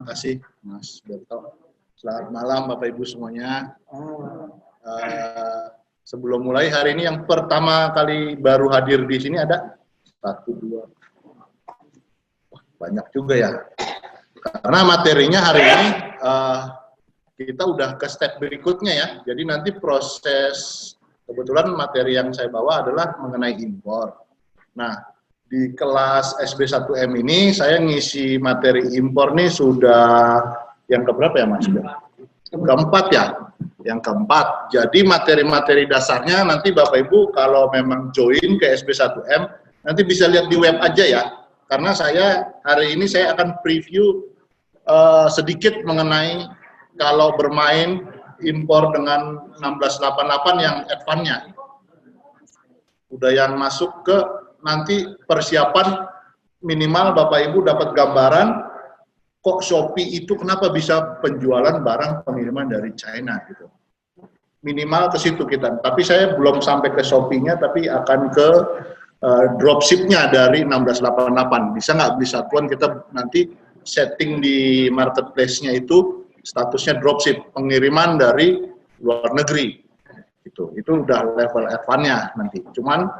kasih Mas Berto. Selamat malam Bapak Ibu semuanya. Sebelum mulai hari ini yang pertama kali baru hadir di sini ada 1, 2, banyak juga ya. Karena materinya hari ini kita udah ke step berikutnya ya. Jadi nanti proses, kebetulan materi yang saya bawa adalah mengenai impor. Nah, di kelas SB1M ini saya ngisi materi impor nih sudah yang keberapa ya Mas? Keempat ya? Yang keempat. Jadi materi-materi dasarnya nanti Bapak Ibu kalau memang join ke SB1M nanti bisa lihat di web aja ya. Karena saya hari ini saya akan preview sedikit mengenai kalau bermain impor dengan 1688 yang advance-nya. Udah yang masuk ke nanti persiapan minimal Bapak Ibu dapat gambaran kok Shopee itu kenapa bisa penjualan barang pengiriman dari China gitu. Minimal ke situ kita. Tapi saya belum sampai ke Shopee-nya tapi akan ke dropship-nya dari 1688. Bisa nggak beli satuan kita nanti setting di marketplace-nya itu statusnya dropship, pengiriman dari luar negeri. Itu udah level advance-nya nanti. Cuman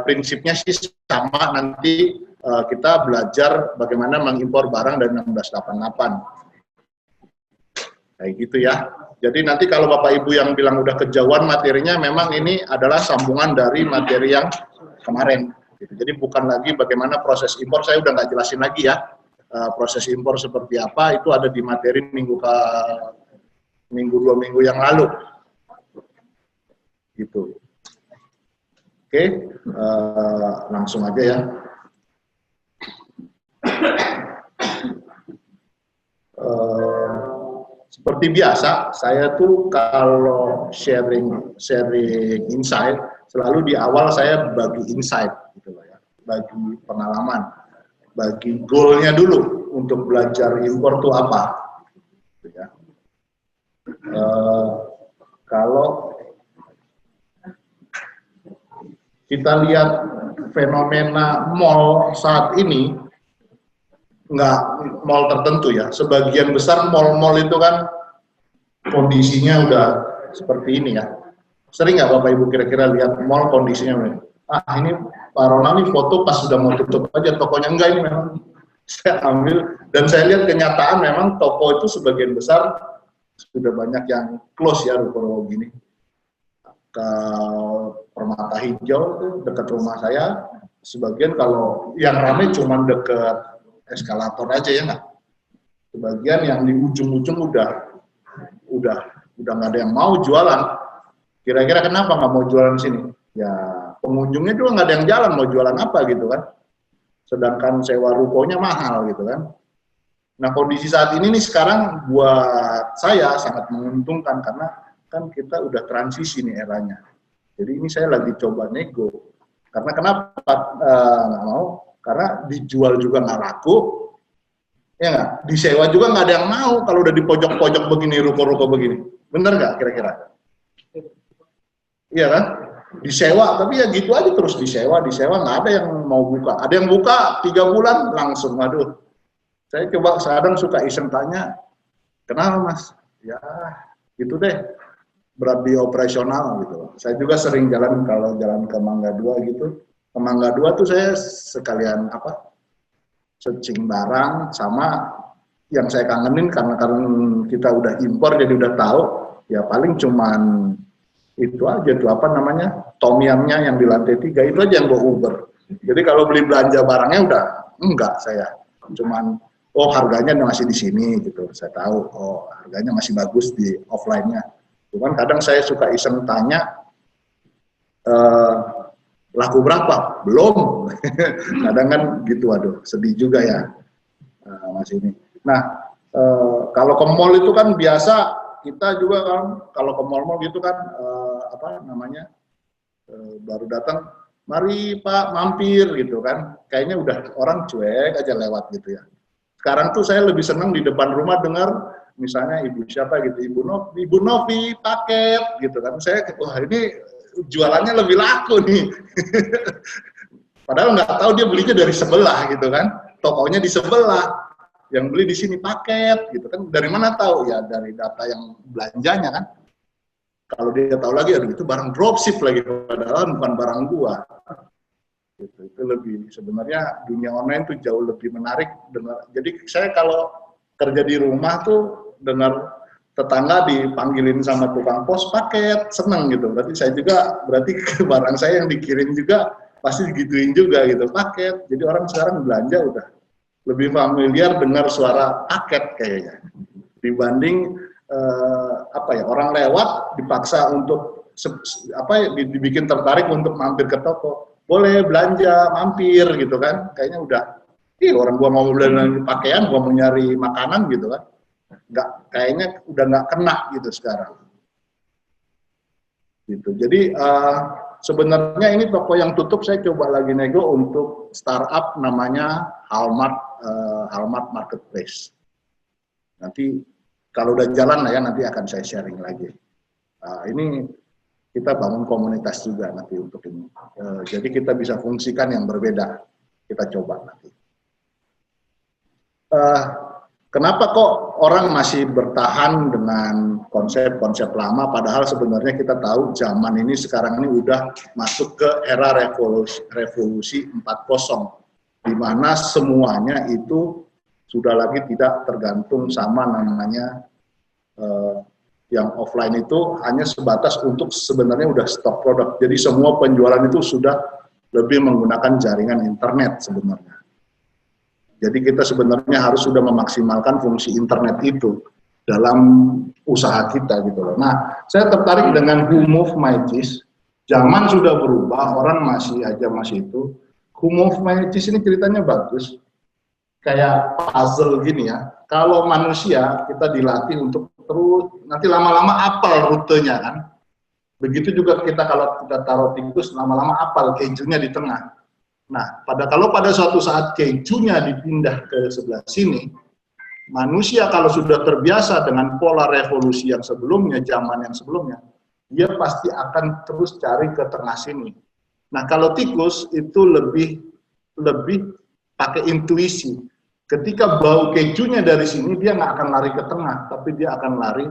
prinsipnya sih sama, nanti kita belajar bagaimana mengimpor barang dari 1688. Kayak gitu ya. Jadi nanti kalau Bapak Ibu yang bilang udah kejauhan materinya, memang ini adalah sambungan dari materi yang kemarin. Gitu. Jadi bukan lagi bagaimana proses impor, saya udah nggak jelasin lagi ya. Proses impor seperti apa, itu ada di materi minggu 2 minggu yang lalu. Gitu. Oke, langsung aja ya. Seperti biasa, saya tuh kalau sharing insight, selalu di awal saya bagi insight, gitu ya, bagi pengalaman, bagi goalnya dulu untuk belajar impor tuh apa. Gitu ya. Kalau kita lihat fenomena mall saat ini, nggak mall tertentu ya, sebagian besar mall-mall itu kan kondisinya udah seperti ini ya. Sering nggak Bapak Ibu kira-kira lihat mall kondisinya? Ini Pak Ronald ini foto pas sudah mau tutup aja tokonya, enggak, ini memang saya ambil dan saya lihat kenyataan memang toko itu sebagian besar sudah banyak yang close ya, ruko-ruko gini. Ke Permata Hijau itu dekat rumah saya, sebagian kalau yang ramai cuma dekat eskalator aja ya nggak. Sebagian yang di ujung-ujung udah nggak ada yang mau jualan. Kira-kira kenapa nggak mau jualan sini? Ya pengunjungnya juga nggak ada yang jalan, mau jualan apa gitu kan. Sedangkan sewa rukonya mahal gitu kan. Nah kondisi saat ini nih sekarang buat saya sangat menguntungkan karena kan kita udah transisi nih eranya. Jadi ini saya lagi coba nego. Karena kenapa nggak mau? Karena dijual juga nggak laku, ya nggak? Disewa juga nggak ada yang mau kalau udah di pojok-pojok begini, ruko-ruko begini. Bener nggak kira-kira? Iya kan? Disewa, tapi ya gitu aja terus disewa, nggak ada yang mau buka. Ada yang buka 3 bulan langsung, aduh. Saya coba kadang suka iseng tanya, kenapa Mas? Ya gitu deh. Berat di operasional gitu. Saya juga sering jalan kalau jalan ke Mangga 2 gitu. Ke Mangga 2 tuh saya sekalian searching barang sama yang saya kangenin karena kita udah impor jadi udah tahu ya paling cuman itu aja tuh tom yumnya yang di lantai 3 itu aja yang gue Uber. Jadi kalau beli belanja barangnya udah enggak saya. Cuman harganya masih di sini gitu. Saya tahu harganya masih bagus di offline-nya. Cuman kadang saya suka iseng tanya, laku berapa? Belum. Kadang kan gitu, aduh, sedih juga ya, Mas ini. Nah, kalau ke mall itu kan biasa, kita juga kan, kalau ke mall-mall gitu kan, baru datang, mari Pak, mampir gitu kan. Kayaknya udah orang cuek aja lewat gitu ya. Sekarang tuh saya lebih senang di depan rumah dengar, misalnya ibu siapa gitu, Ibu Novi paket gitu kan, saya wah ini jualannya lebih laku nih. Padahal nggak tahu dia belinya dari sebelah gitu kan, tokonya di sebelah. yang beli di sini paket gitu kan. Dari mana tahu? Ya dari data yang belanjanya kan. Kalau dia tahu lagi, aduh itu barang dropship lagi, padahal bukan barang gua. Gitu. Itu lebih, sebenarnya dunia online tuh jauh lebih menarik. Jadi saya kalau kerja di rumah tuh dengar tetangga dipanggilin sama tukang pos paket, seneng gitu. Berarti saya juga, berarti barang saya yang dikirim juga pasti digituin juga gitu, paket. Jadi orang sekarang belanja udah lebih familiar dengar suara paket kayaknya dibanding orang lewat dipaksa untuk dibikin tertarik untuk mampir ke toko. Boleh belanja, mampir gitu kan. Kayaknya udah, orang gua mau beli pakaian, gua mau nyari makanan gitu kan. Kayaknya udah nggak kena gitu sekarang. Gitu. Jadi sebenarnya ini toko yang tutup saya coba lagi nego untuk startup namanya Hallmark Marketplace. Nanti kalau udah jalan lah ya, nanti akan saya sharing lagi. Ini kita bangun komunitas juga nanti untuk ini. Jadi kita bisa fungsikan yang berbeda. Kita coba nanti. Kenapa kok orang masih bertahan dengan konsep-konsep lama, padahal sebenarnya kita tahu zaman ini sekarang ini udah masuk ke era revolusi 4.0, di mana semuanya itu sudah lagi tidak tergantung sama namanya yang offline itu hanya sebatas untuk sebenarnya udah stok produk. Jadi semua penjualan itu sudah lebih menggunakan jaringan internet sebenarnya. Jadi kita sebenarnya harus sudah memaksimalkan fungsi internet itu dalam usaha kita gitu loh. Nah, saya tertarik dengan Who Move My Cheese. Zaman sudah berubah, orang masih itu. Who Move My Cheese ini ceritanya bagus. Kayak puzzle gini ya. Kalau manusia kita dilatih untuk terus, nanti lama-lama apal rutenya kan. Begitu juga kita kalau kita taruh tikus, lama-lama apal kejunya di tengah. Nah, kalau pada suatu saat kejunya dipindah ke sebelah sini, manusia kalau sudah terbiasa dengan pola revolusi yang sebelumnya, zaman yang sebelumnya, dia pasti akan terus cari ke tengah sini. Nah, kalau tikus itu lebih pakai intuisi. Ketika bau kejunya dari sini, dia nggak akan lari ke tengah, tapi dia akan lari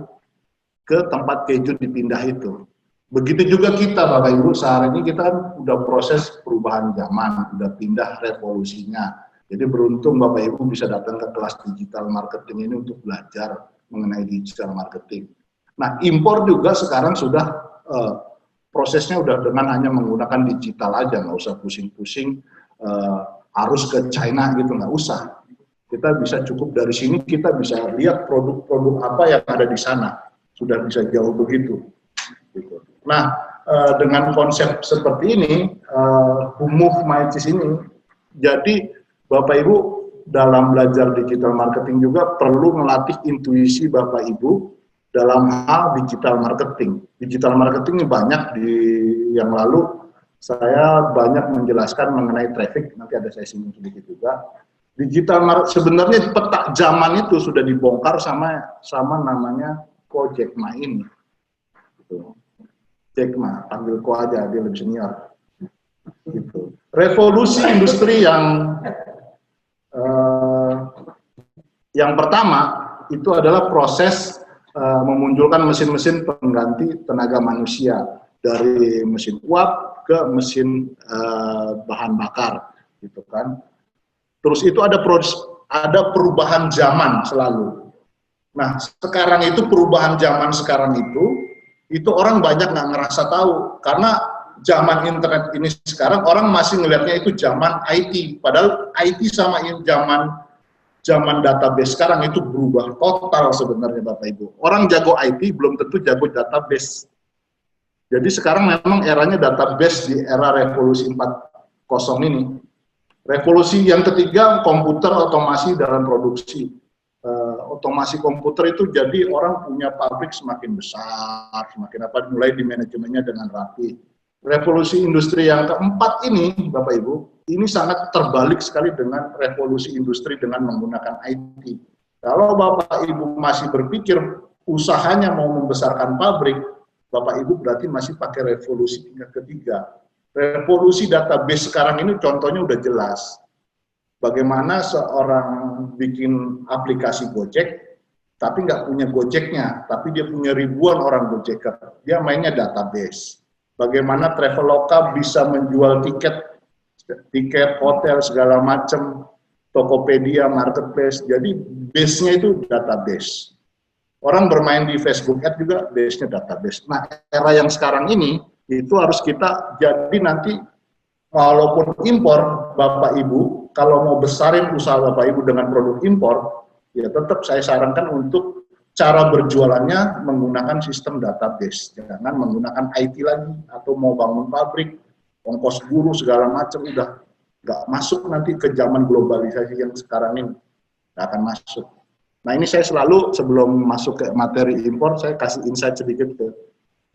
ke tempat keju dipindah itu. Begitu juga kita, Bapak Ibu, sehari ini kita udah proses perubahan zaman, udah pindah revolusinya. Jadi beruntung Bapak Ibu bisa datang ke kelas digital marketing ini untuk belajar mengenai digital marketing. Nah, impor juga sekarang sudah prosesnya udah dengan hanya menggunakan digital aja, nggak usah pusing-pusing harus ke China gitu, nggak usah. Kita bisa cukup dari sini, kita bisa lihat produk-produk apa yang ada di sana. Sudah bisa jauh begitu. Gitu. Nah, dengan konsep seperti ini, Who Move My Cheese ini, jadi Bapak Ibu dalam belajar digital marketing juga perlu melatih intuisi Bapak Ibu dalam hal digital marketing. Digital marketing banyak di yang lalu saya banyak menjelaskan mengenai traffic, nanti ada saya singgung sedikit juga. Digital marketing sebenarnya peta zaman itu sudah dibongkar sama namanya Ko Jack Ma ini. Gitu. Jack Ma, panggil Ko aja, dia lebih senior. Gitu. Revolusi industri yang pertama itu adalah proses memunculkan mesin-mesin pengganti tenaga manusia dari mesin uap ke mesin bahan bakar, gitu kan. Terus itu ada perubahan zaman selalu. Nah, sekarang itu perubahan zaman sekarang itu orang banyak nggak ngerasa tahu karena zaman internet ini sekarang orang masih ngelihatnya itu zaman IT, padahal IT sama zaman database sekarang itu berubah total sebenarnya Bapak Ibu. Orang jago IT belum tentu jago database. Jadi sekarang memang eranya database di era revolusi 4.0 ini. Revolusi yang ketiga, komputer otomasi dalam produksi. Otomasi komputer itu jadi orang punya pabrik semakin besar, semakin mulai di manajemennya dengan rapi. Revolusi industri yang keempat ini, Bapak Ibu, ini sangat terbalik sekali dengan revolusi industri dengan menggunakan IT. Kalau Bapak Ibu masih berpikir usahanya mau membesarkan pabrik, Bapak Ibu berarti masih pakai revolusi tingkat ketiga. Revolusi database sekarang ini contohnya udah jelas. Bagaimana seorang bikin aplikasi Gojek, tapi nggak punya Gojeknya, tapi dia punya ribuan orang Gojeker. Dia mainnya database. Bagaimana Traveloka bisa menjual tiket hotel segala macam, Tokopedia, marketplace. Jadi base-nya itu database. Orang bermain di Facebook Ads juga base-nya database. Nah, era yang sekarang ini itu harus kita jadi nanti walaupun impor, Bapak Ibu, kalau mau besarin usaha Bapak Ibu dengan produk impor, ya tetap saya sarankan untuk cara berjualannya menggunakan sistem database. Jangan menggunakan IT lagi, atau mau bangun pabrik, ongkos guru segala macam, udah nggak masuk nanti ke zaman globalisasi yang sekarang ini. Nggak akan masuk. Nah ini saya selalu sebelum masuk ke materi impor, saya kasih insight sedikit ke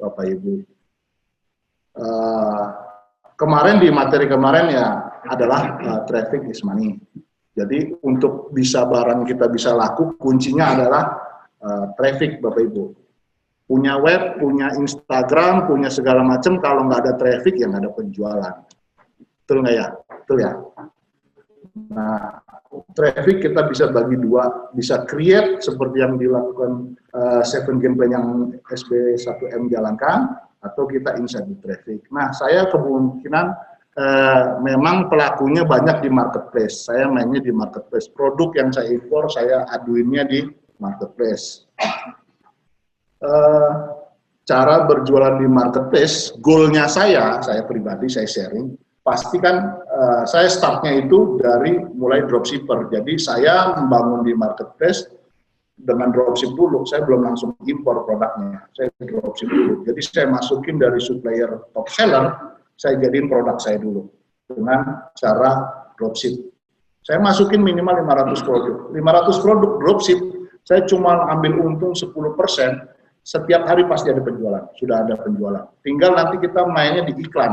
Bapak Ibu. Kemarin di materi kemarin ya adalah traffic is money. Jadi untuk bisa barang kita bisa laku, kuncinya adalah traffic, Bapak Ibu. Punya web, punya Instagram, punya segala macam, kalau nggak ada traffic ya nggak ada penjualan. Betul nggak ya? Betul ya? Nah, traffic kita bisa bagi dua, bisa create seperti yang dilakukan Seven Game Plan yang SB1M jalankan, atau kita inside di traffic. Nah, saya kemungkinan memang pelakunya banyak di marketplace. Saya mainnya di marketplace. Produk yang saya impor, saya aduinnya di marketplace. Cara berjualan di marketplace, goalnya saya pribadi, saya sharing, pastikan saya startnya itu dari mulai dropshipper. Jadi saya membangun di marketplace dengan dropship dulu, saya belum langsung impor produknya, saya dropship dulu. Jadi saya masukin dari supplier top seller, saya jadiin produk saya dulu dengan cara dropship. Saya masukin minimal 500 produk. 500 produk dropship, saya cuma ambil untung 10%, setiap hari pasti ada penjualan, sudah ada penjualan. Tinggal nanti kita mainnya di iklan.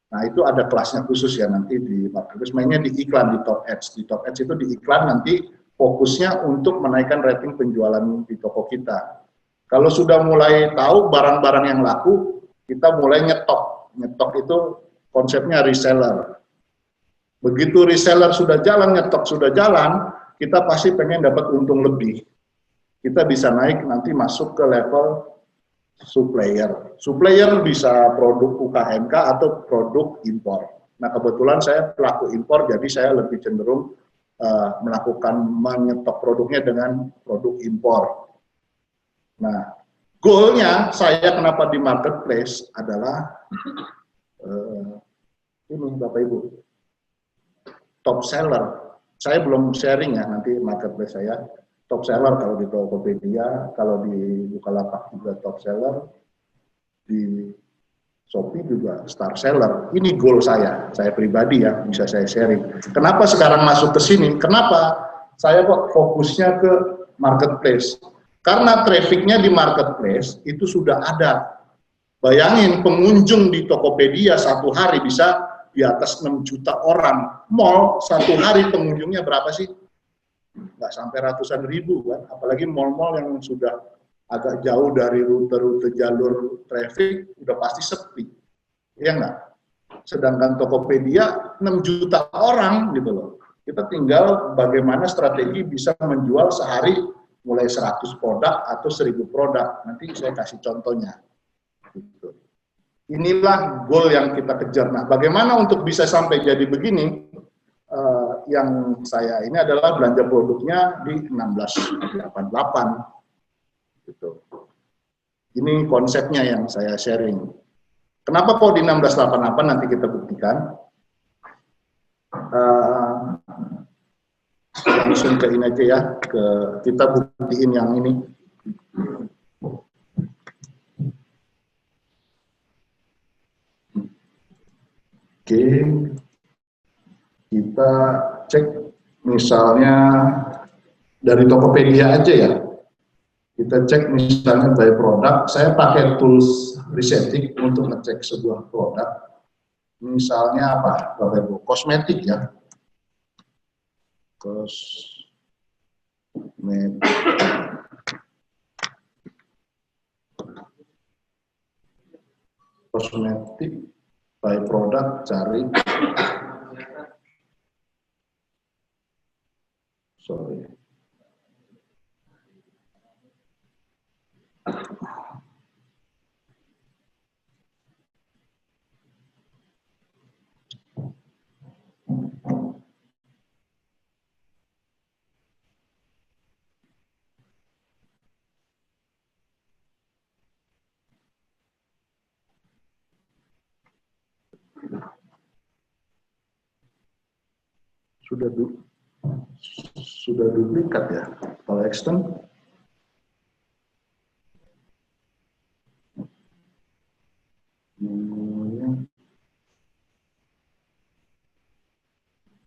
Nah itu ada kelasnya khusus ya nanti di marketplace, mainnya di iklan, di top ads. Di top ads itu di iklan nanti fokusnya untuk menaikkan rating penjualan di toko kita. Kalau sudah mulai tahu barang-barang yang laku, kita mulai nyetok. Nyetok itu konsepnya reseller. Begitu reseller sudah jalan, nyetok sudah jalan, kita pasti pengen dapat untung lebih. Kita bisa naik nanti masuk ke level supplier. Supplier bisa produk UKMK atau produk impor. Nah kebetulan saya pelaku impor, jadi saya lebih cenderung melakukan menyetok produknya dengan produk impor. Nah, goalnya saya kenapa di marketplace adalah ini Bapak Ibu, top seller. Saya belum sharing ya nanti marketplace saya. Top seller kalau di Tokopedia, kalau di Bukalapak juga top seller, di Shopee juga star seller. Ini goal saya pribadi ya, bisa saya sharing. Kenapa sekarang masuk ke sini? Kenapa saya kok fokusnya ke marketplace? Karena trafficnya di marketplace itu sudah ada. Bayangin pengunjung di Tokopedia satu hari bisa di atas 6 juta orang. Mall satu hari pengunjungnya berapa sih? Nggak sampai ratusan ribu kan. Apalagi mall-mall yang sudah agak jauh dari rute-rute jalur traffic, udah pasti sepi. Iya nggak? Sedangkan Tokopedia 6 juta orang gitu loh. Kita tinggal bagaimana strategi bisa menjual sehari mulai 100 produk atau 1000 produk. Nanti saya kasih contohnya. Gitu. Inilah goal yang kita kejar. Nah, bagaimana untuk bisa sampai jadi begini? Yang saya ini adalah belanja produknya di 1688. Gitu. Ini konsepnya yang saya sharing. Kenapa kok di 1688 nanti kita buktikan? Langsung ke ini aja ya, kita buktiin yang ini. Oke, kita cek misalnya dari Tokopedia aja ya. Kita cek misalnya by produk, saya pakai tools Resetik untuk ngecek sebuah produk. Misalnya apa, Bapak Ibu? Kosmetik ya. Kosmetik by produk, cari. Sudah duplikat ya. Kalau extend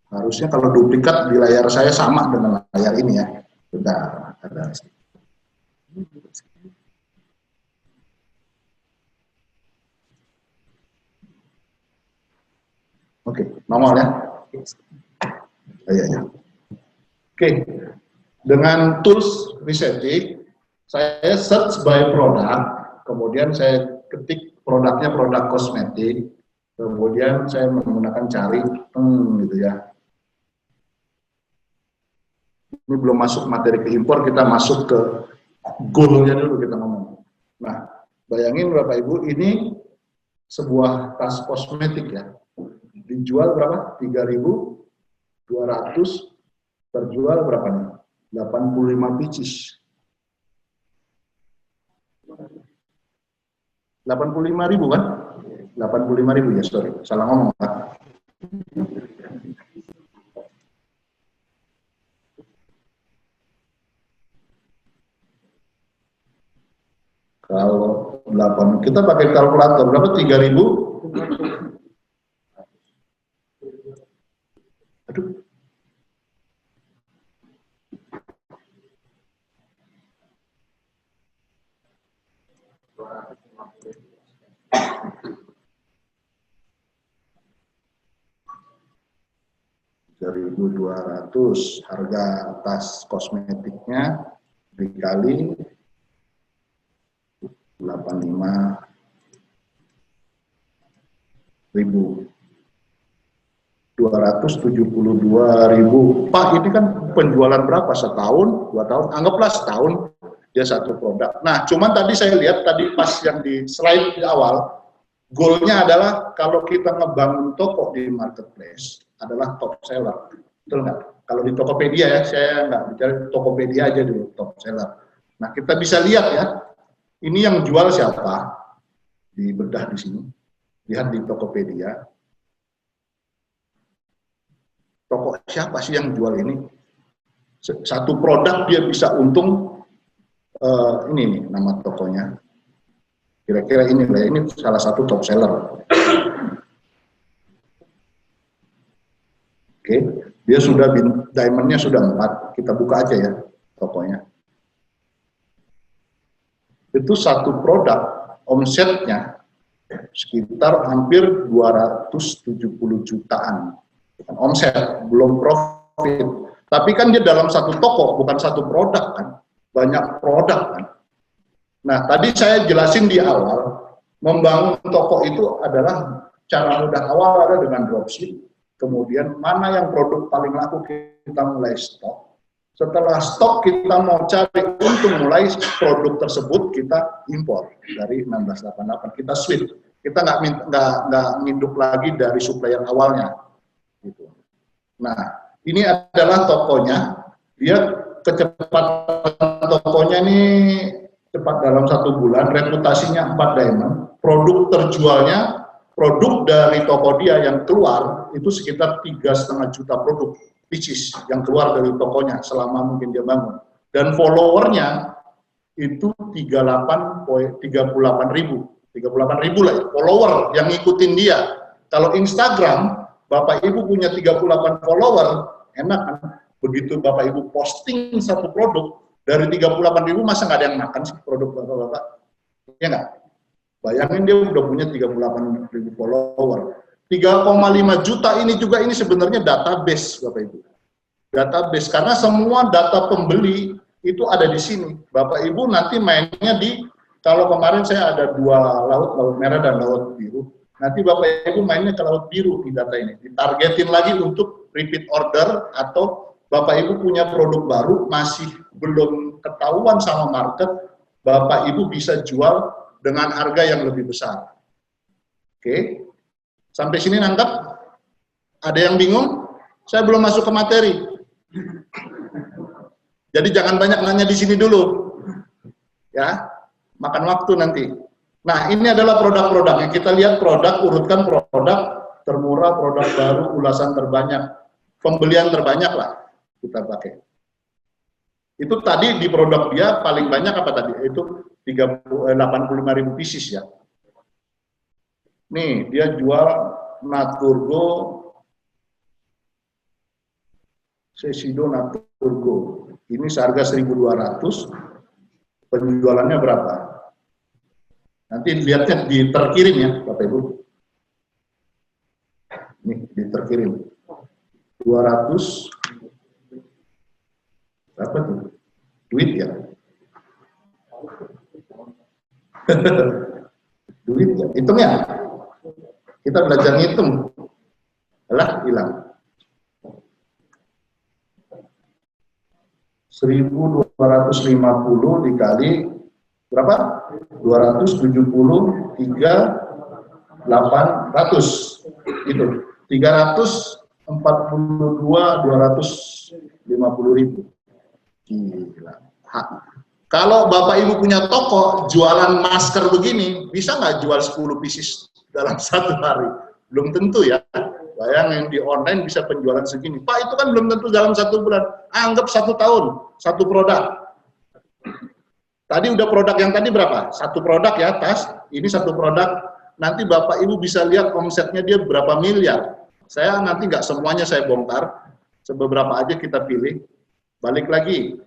harusnya kalau duplikat di layar saya sama dengan layar ini ya. Bentar, ada. Oke, normal ya. Ya. Oke, dengan tools resetting, saya search by produk, kemudian saya ketik produknya produk kosmetik, kemudian saya menggunakan cari, gitu ya. Ini belum masuk materi ke impor, kita masuk ke goalnya dulu kita ngomong. Nah, bayangin Bapak Ibu, ini sebuah tas kosmetik ya, dijual berapa? 3.200, terjual berapa nih? 85 pieces. 85.000 kan? 85.000 ya, sorry, salah ngomong Pak. Kalau 8, kita pakai kalkulator berapa? 3.000? Aduh. $3.200 harga tas kosmetiknya dikali 85.000, 272.000. Pak, ini kan penjualan berapa? Setahun, 2 tahun? Anggaplah setahun dia satu produk. Nah, cuman tadi saya lihat tadi pas yang di slide di awal, goalnya adalah kalau kita ngebangun toko di marketplace adalah top seller, betul nggak? Kalau di Tokopedia ya, saya nggak bicara Tokopedia aja dulu, top seller. Nah, kita bisa lihat ya, ini yang jual siapa? Di bedah di sini. Lihat di Tokopedia. Toko siapa sih yang jual ini? Satu produk dia bisa untung, ini nih nama tokonya. Kira-kira ini salah satu top seller. Oke, dia sudah diamondnya sudah 4. Kita buka aja ya tokonya. Itu satu produk omsetnya sekitar hampir 270 jutaan. Omset, belum profit. Tapi kan dia dalam satu toko, bukan satu produk kan. Banyak produk kan. Nah, tadi saya jelasin di awal, membangun toko itu adalah cara mudah awal ada dengan dropship. Kemudian mana yang produk paling laku kita mulai stok. Setelah stok kita mau cari untung mulai produk tersebut kita impor dari 1688. Kita switch. Kita nggak nginduk lagi dari supplier awalnya. Gitu. Nah, ini adalah tokonya. Dia kecepatan tokonya ini cepat dalam 1 bulan. Reputasinya 4 diamond. Produk terjualnya, produk dari toko dia yang keluar itu sekitar 3,5 juta produk. Pieces yang keluar dari tokonya selama mungkin dia bangun, dan followernya itu 38.000 lah ya, follower yang ngikutin dia. Kalau Instagram Bapak Ibu punya 38 follower, enak kan? Begitu Bapak Ibu posting satu produk dari 38.000, masa nggak ada yang makan sih produk Bapak-Bapak? Ya nggak? Bayangin dia udah punya 38.000 follower. 3,5 juta ini juga ini sebenarnya database Bapak Ibu. Database, karena semua data pembeli itu ada di sini. Bapak Ibu nanti mainnya di, kalau kemarin saya ada 2 laut, laut merah dan laut biru. Nanti Bapak Ibu mainnya ke laut biru di data ini. Ditargetin lagi untuk repeat order, atau Bapak Ibu punya produk baru masih belum ketahuan sama market, Bapak Ibu bisa jual dengan harga yang lebih besar. Oke. Sampai sini nangkep? Ada yang bingung? Saya belum masuk ke materi. Jadi jangan banyak nanya di sini dulu. Ya, makan waktu nanti. Nah, ini adalah produk-produknya. Kita lihat produk, urutkan produk termurah, produk baru, ulasan terbanyak, pembelian terbanyak lah kita pakai. Itu tadi di produk dia paling banyak apa tadi? Itu 85.000 pieces ya. Nih, dia jual Naturgo, Sesido Naturgo. Ini seharga 1.200, penjualannya berapa? Nanti lihatnya di terkirim ya, Bapak Ibu. Nih, di terkirim. 200, berapa tuh? Duit ya? Duit ya? Hitung ya? Kita belajar ngitung. Alah, hilang. 1.250 dikali berapa? 273.800 itu 342.250.000. Gila. Kalau Bapak Ibu punya toko jualan masker begini, bisa nggak jual 10 pieces dalam satu hari? Belum tentu ya. Bayangin di online bisa penjualan segini. Pak, itu kan belum tentu dalam 1 bulan. Anggap 1 tahun, 1 produk. Tadi udah produk yang tadi berapa? 1 produk ya, tas. Ini 1 produk. Nanti Bapak Ibu bisa lihat omsetnya dia berapa miliar. Saya nanti nggak semuanya saya bongkar. Beberapa aja kita pilih. Balik lagi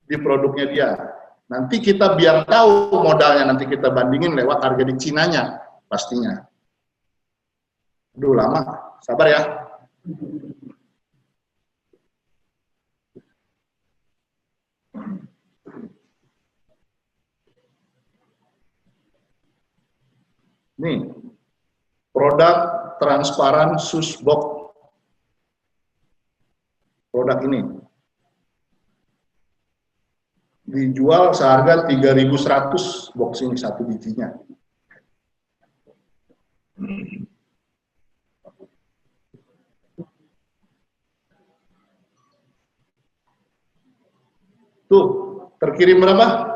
di produknya dia. Nanti kita biar tahu modalnya, nanti kita bandingin lewat harga di Cinanya pastinya. Aduh lama, sabar ya. Nih, produk transparan Susbox. Produk ini dijual seharga 3.100 box ini 1 bijinya. Tuh, terkirim berapa?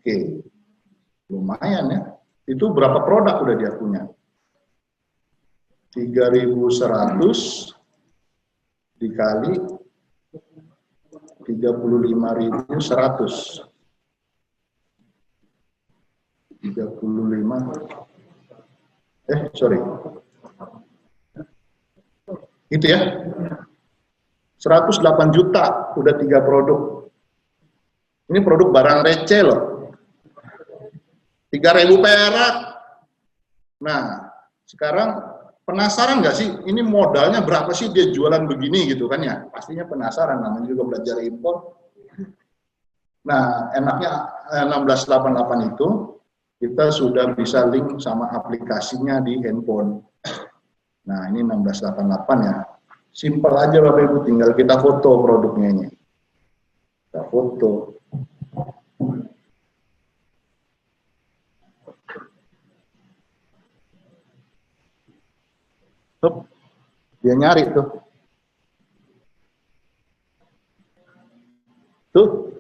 Oke, lumayan ya. Itu berapa produk udah dia punya? 3.100 dikali 35.100. 35. Sorry. Itu ya. 108 juta udah 3 produk. Ini produk barang receh loh. 3.000 perak. Nah, sekarang penasaran nggak sih, ini modalnya berapa sih dia jualan begini gitu kan ya? Pastinya penasaran, namanya juga belajar impor. Nah, enaknya 1688 itu kita sudah bisa link sama aplikasinya di handphone. Nah, ini 1688 ya. Simpel aja Bapak Ibu, tinggal kita foto produknya ini. Kita foto. Dia nyari tuh. Tuh.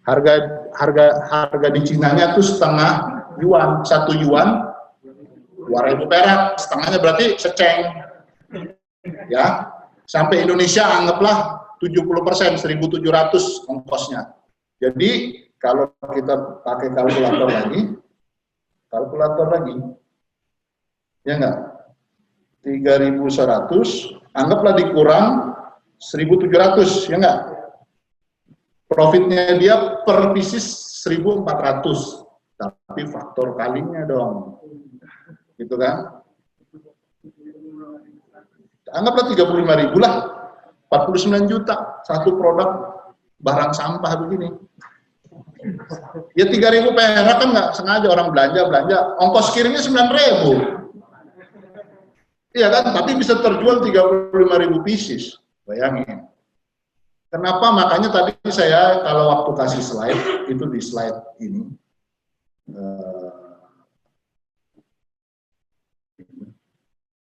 Harga di Cinanya tuh setengah yuan, 1 yuan 2.000 perak, setengahnya berarti seceng. Ya. Sampai Indonesia anggaplah 70%, 1.700 ongkosnya. Jadi kalau kita pakai kalkulator lagi, ya enggak? 3.100, anggaplah dikurang 1.700, ya enggak? Profitnya dia per pieces 1.400, tapi faktor kalinya dong. Gitu kan? Anggaplah 35.000 lah, 49 juta, 1 produk barang sampah begini. Ya 3.000 perak kan nggak sengaja orang belanja, ongkos kirimnya 9.000. Iya kan, tapi bisa terjual 35.000 pieces, bayangin. Kenapa? Makanya tadi saya kalau waktu kasih slide, itu di slide ini,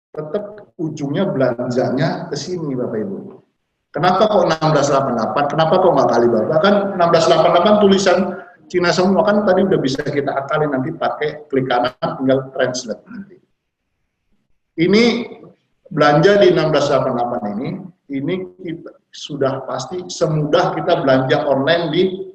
tetap ujungnya belanjanya ke sini Bapak Ibu. Kenapa kok 1688? Kenapa kok nggak kali Bapak? Kan 1688 tulisan Cina semua kan tadi udah bisa kita akalin, nanti pakai klik kanan tinggal translate nanti. Ini belanja di 1688 ini kita, sudah pasti semudah kita belanja online di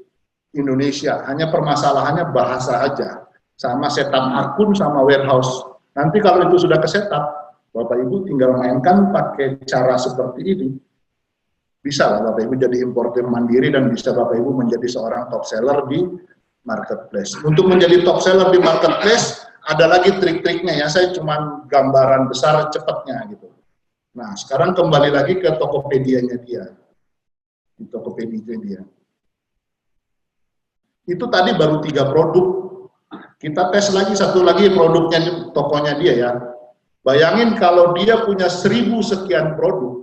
Indonesia. Hanya permasalahannya bahasa aja, sama setup akun sama warehouse. Nanti kalau itu sudah ke setup, Bapak Ibu tinggal mainkan pakai cara seperti ini. Bisa lah Bapak Ibu jadi importer mandiri dan bisa Bapak Ibu menjadi seorang top seller di marketplace. Untuk menjadi top seller di marketplace ada lagi trik-triknya ya. Saya cuma gambaran besar cepatnya gitu. Nah, sekarang kembali lagi ke Tokopedia-nya dia. Di Tokopedia dia. Itu tadi baru 3 produk. Kita tes lagi satu lagi produknya, tokonya dia ya. Bayangin kalau dia punya 1000 sekian produk.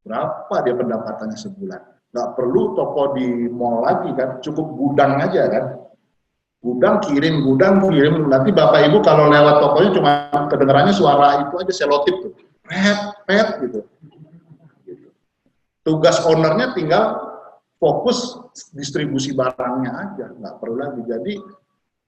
Berapa dia pendapatannya sebulan? Nggak perlu toko di mall lagi kan, cukup gudang aja kan. Gudang kirim, nanti Bapak Ibu kalau lewat tokonya cuma kedengarannya suara itu aja, selotip tuh. Pet gitu. Tugas ownernya tinggal fokus distribusi barangnya aja, nggak perlu lagi. Jadi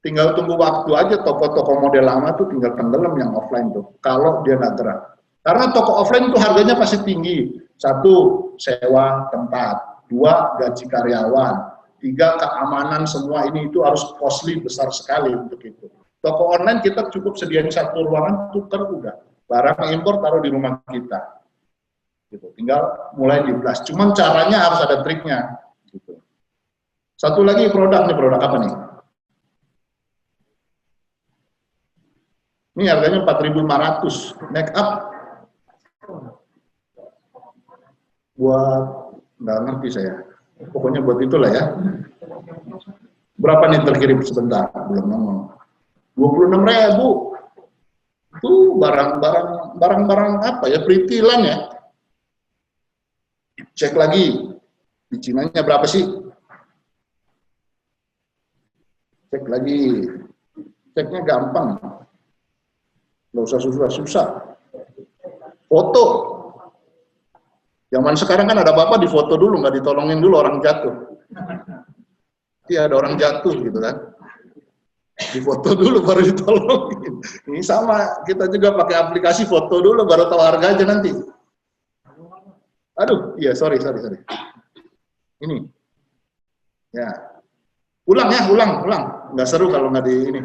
tinggal tunggu waktu aja, toko-toko model lama tuh tinggal tenggelam yang offline tuh, kalau dia nggak gerak. Karena toko offline tuh harganya pasti tinggi. 1, sewa tempat. 2, gaji karyawan. 3, keamanan semua ini itu harus costly besar sekali untuk itu. Toko online kita cukup sediain 1 ruangan, tuker udah. Barang impor taruh di rumah kita. Gitu. Tinggal mulai di-blast. Cuman caranya harus ada triknya. Gitu. Satu lagi produk nih, produk apa nih? Ini harganya 4.500. Make up buat nggak ngerti saya. Pokoknya buat itulah ya. Berapa nih terkirim sebentar? Belum ngomong. 26.000. Tuh barang-barang apa ya? Perintilan ya. Cek lagi. Di Cinanya berapa sih? Cek lagi. Ceknya gampang. Nggak usah susah-susah. Foto. Zaman sekarang kan ada bapak di foto dulu, nggak ditolongin dulu orang jatuh. Iya, ada orang jatuh gitu kan. Di foto dulu baru ditolongin. Ini sama, kita juga pakai aplikasi foto dulu baru tahu harga aja nanti. Aduh, iya sorry. Ini. Ya. Ulang. Nggak seru kalau nggak di ini.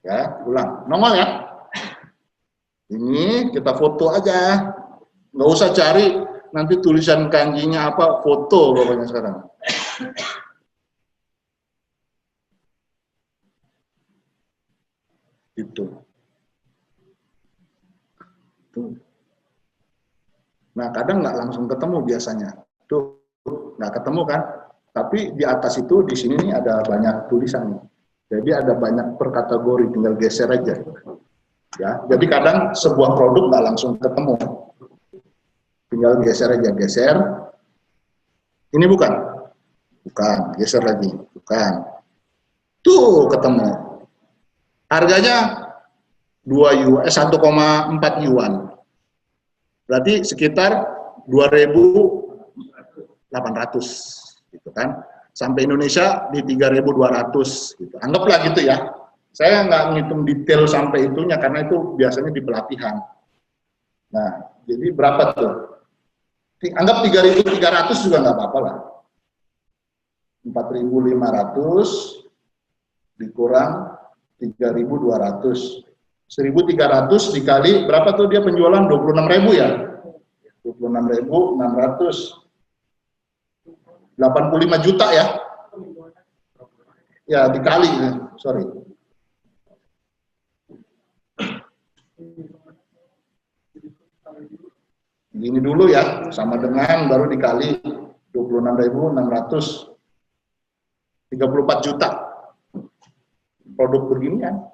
Ya, ulang. Nongol ya. Ini kita foto aja. Nggak usah cari nanti tulisan kanjinya apa, foto pokoknya sekarang. Itu. Tuh. Nah, kadang nggak langsung ketemu biasanya. Tuh, nggak ketemu kan? Tapi di atas itu, di sini nih ada banyak tulisan nih. Jadi ada banyak per kategori, tinggal geser aja. Ya, jadi kadang sebuah produk nggak langsung ketemu. Tinggal geser aja, geser. Ini bukan? Bukan, geser lagi. Bukan. Tuh ketemu. Harganya 1,4 yuan. Berarti sekitar 2.800 gitu kan. Sampai Indonesia di 3.200 gitu. Anggaplah gitu ya. Saya nggak ngitung detail sampai itunya karena itu biasanya di pelatihan. Nah, jadi berapa tuh? Anggap 3.300 juga nggak apa-apa lah. 4.500 dikurang 3.200. 1.300 dikali berapa tuh dia penjualan? 26.000 ya? 26.600. 85 juta ya? Ya, dikali, sorry. Gini dulu ya, sama dengan baru dikali 26.600. 34 juta. Produk beginian.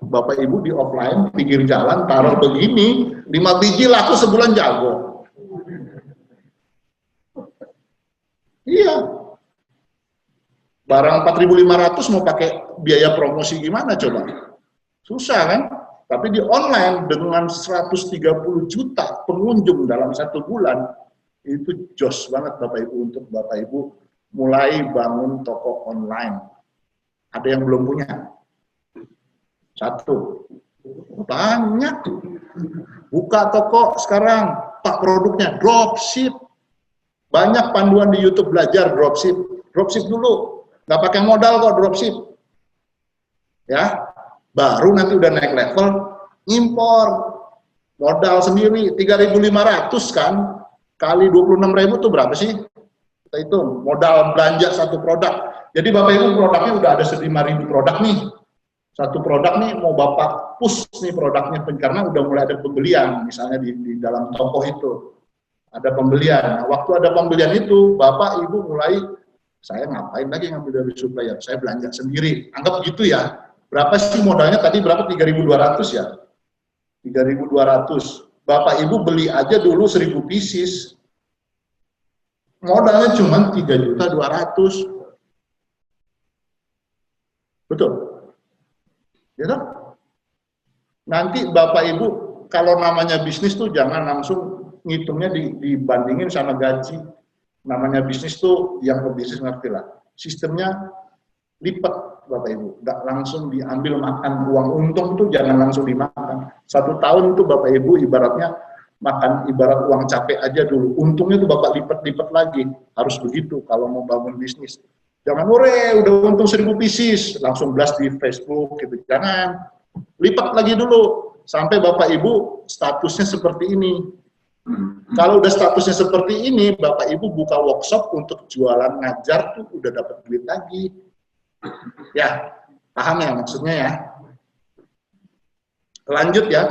Bapak Ibu di offline, pinggir jalan, taruh begini, 5 biji laku sebulan jago. Iya. Barang 4.500 mau pakai biaya promosi gimana coba? Susah kan? Tapi di online dengan 130 juta pengunjung dalam 1 bulan, itu jos banget Bapak Ibu untuk Bapak Ibu mulai bangun toko online. Ada yang belum punya? Satu. Banyak. Buka toko sekarang, Pak, produknya dropship. Banyak panduan di YouTube belajar dropship. Dropship dulu, nggak pakai modal kok dropship. Ya, baru nanti udah naik level, impor. Modal sendiri 3.500 kan, kali 26.000 itu berapa sih? Kita hitung, modal belanja satu produk. Jadi Bapak Ibu produknya udah ada 5.000 produk nih. Satu produk nih mau Bapak push nih produknya, karena udah mulai ada pembelian, misalnya di dalam toko itu. Ada pembelian. Nah, waktu ada pembelian itu, Bapak Ibu mulai, saya ngapain lagi ngambil dari supplier, saya belanja sendiri. Anggap gitu ya. Berapa sih modalnya tadi, berapa? 3.200 ya? 3.200. Bapak Ibu beli aja dulu 1.000 pieces. Modalnya cuma 3.200.000. Betul? Gitu? Nanti Bapak Ibu, kalau namanya bisnis tuh jangan langsung ngitungnya dibandingin sama gaji. Namanya bisnis tuh yang pebisnis ngerti lah. Sistemnya lipat Bapak Ibu, nggak langsung diambil makan uang untung tuh jangan langsung dimakan. 1 tahun itu Bapak Ibu ibaratnya makan ibarat uang capek aja dulu. Untungnya tuh Bapak lipat-lipat lagi. Harus begitu kalau mau bangun bisnis. Jangan udah untung 1.000 pieces langsung blast di Facebook gitu. Jangan. Lipat lagi dulu sampai Bapak Ibu statusnya seperti ini. Kalau udah statusnya seperti ini, Bapak Ibu buka workshop untuk jualan ngajar tuh udah dapat duit lagi. Ya, paham ya maksudnya ya? Lanjut ya.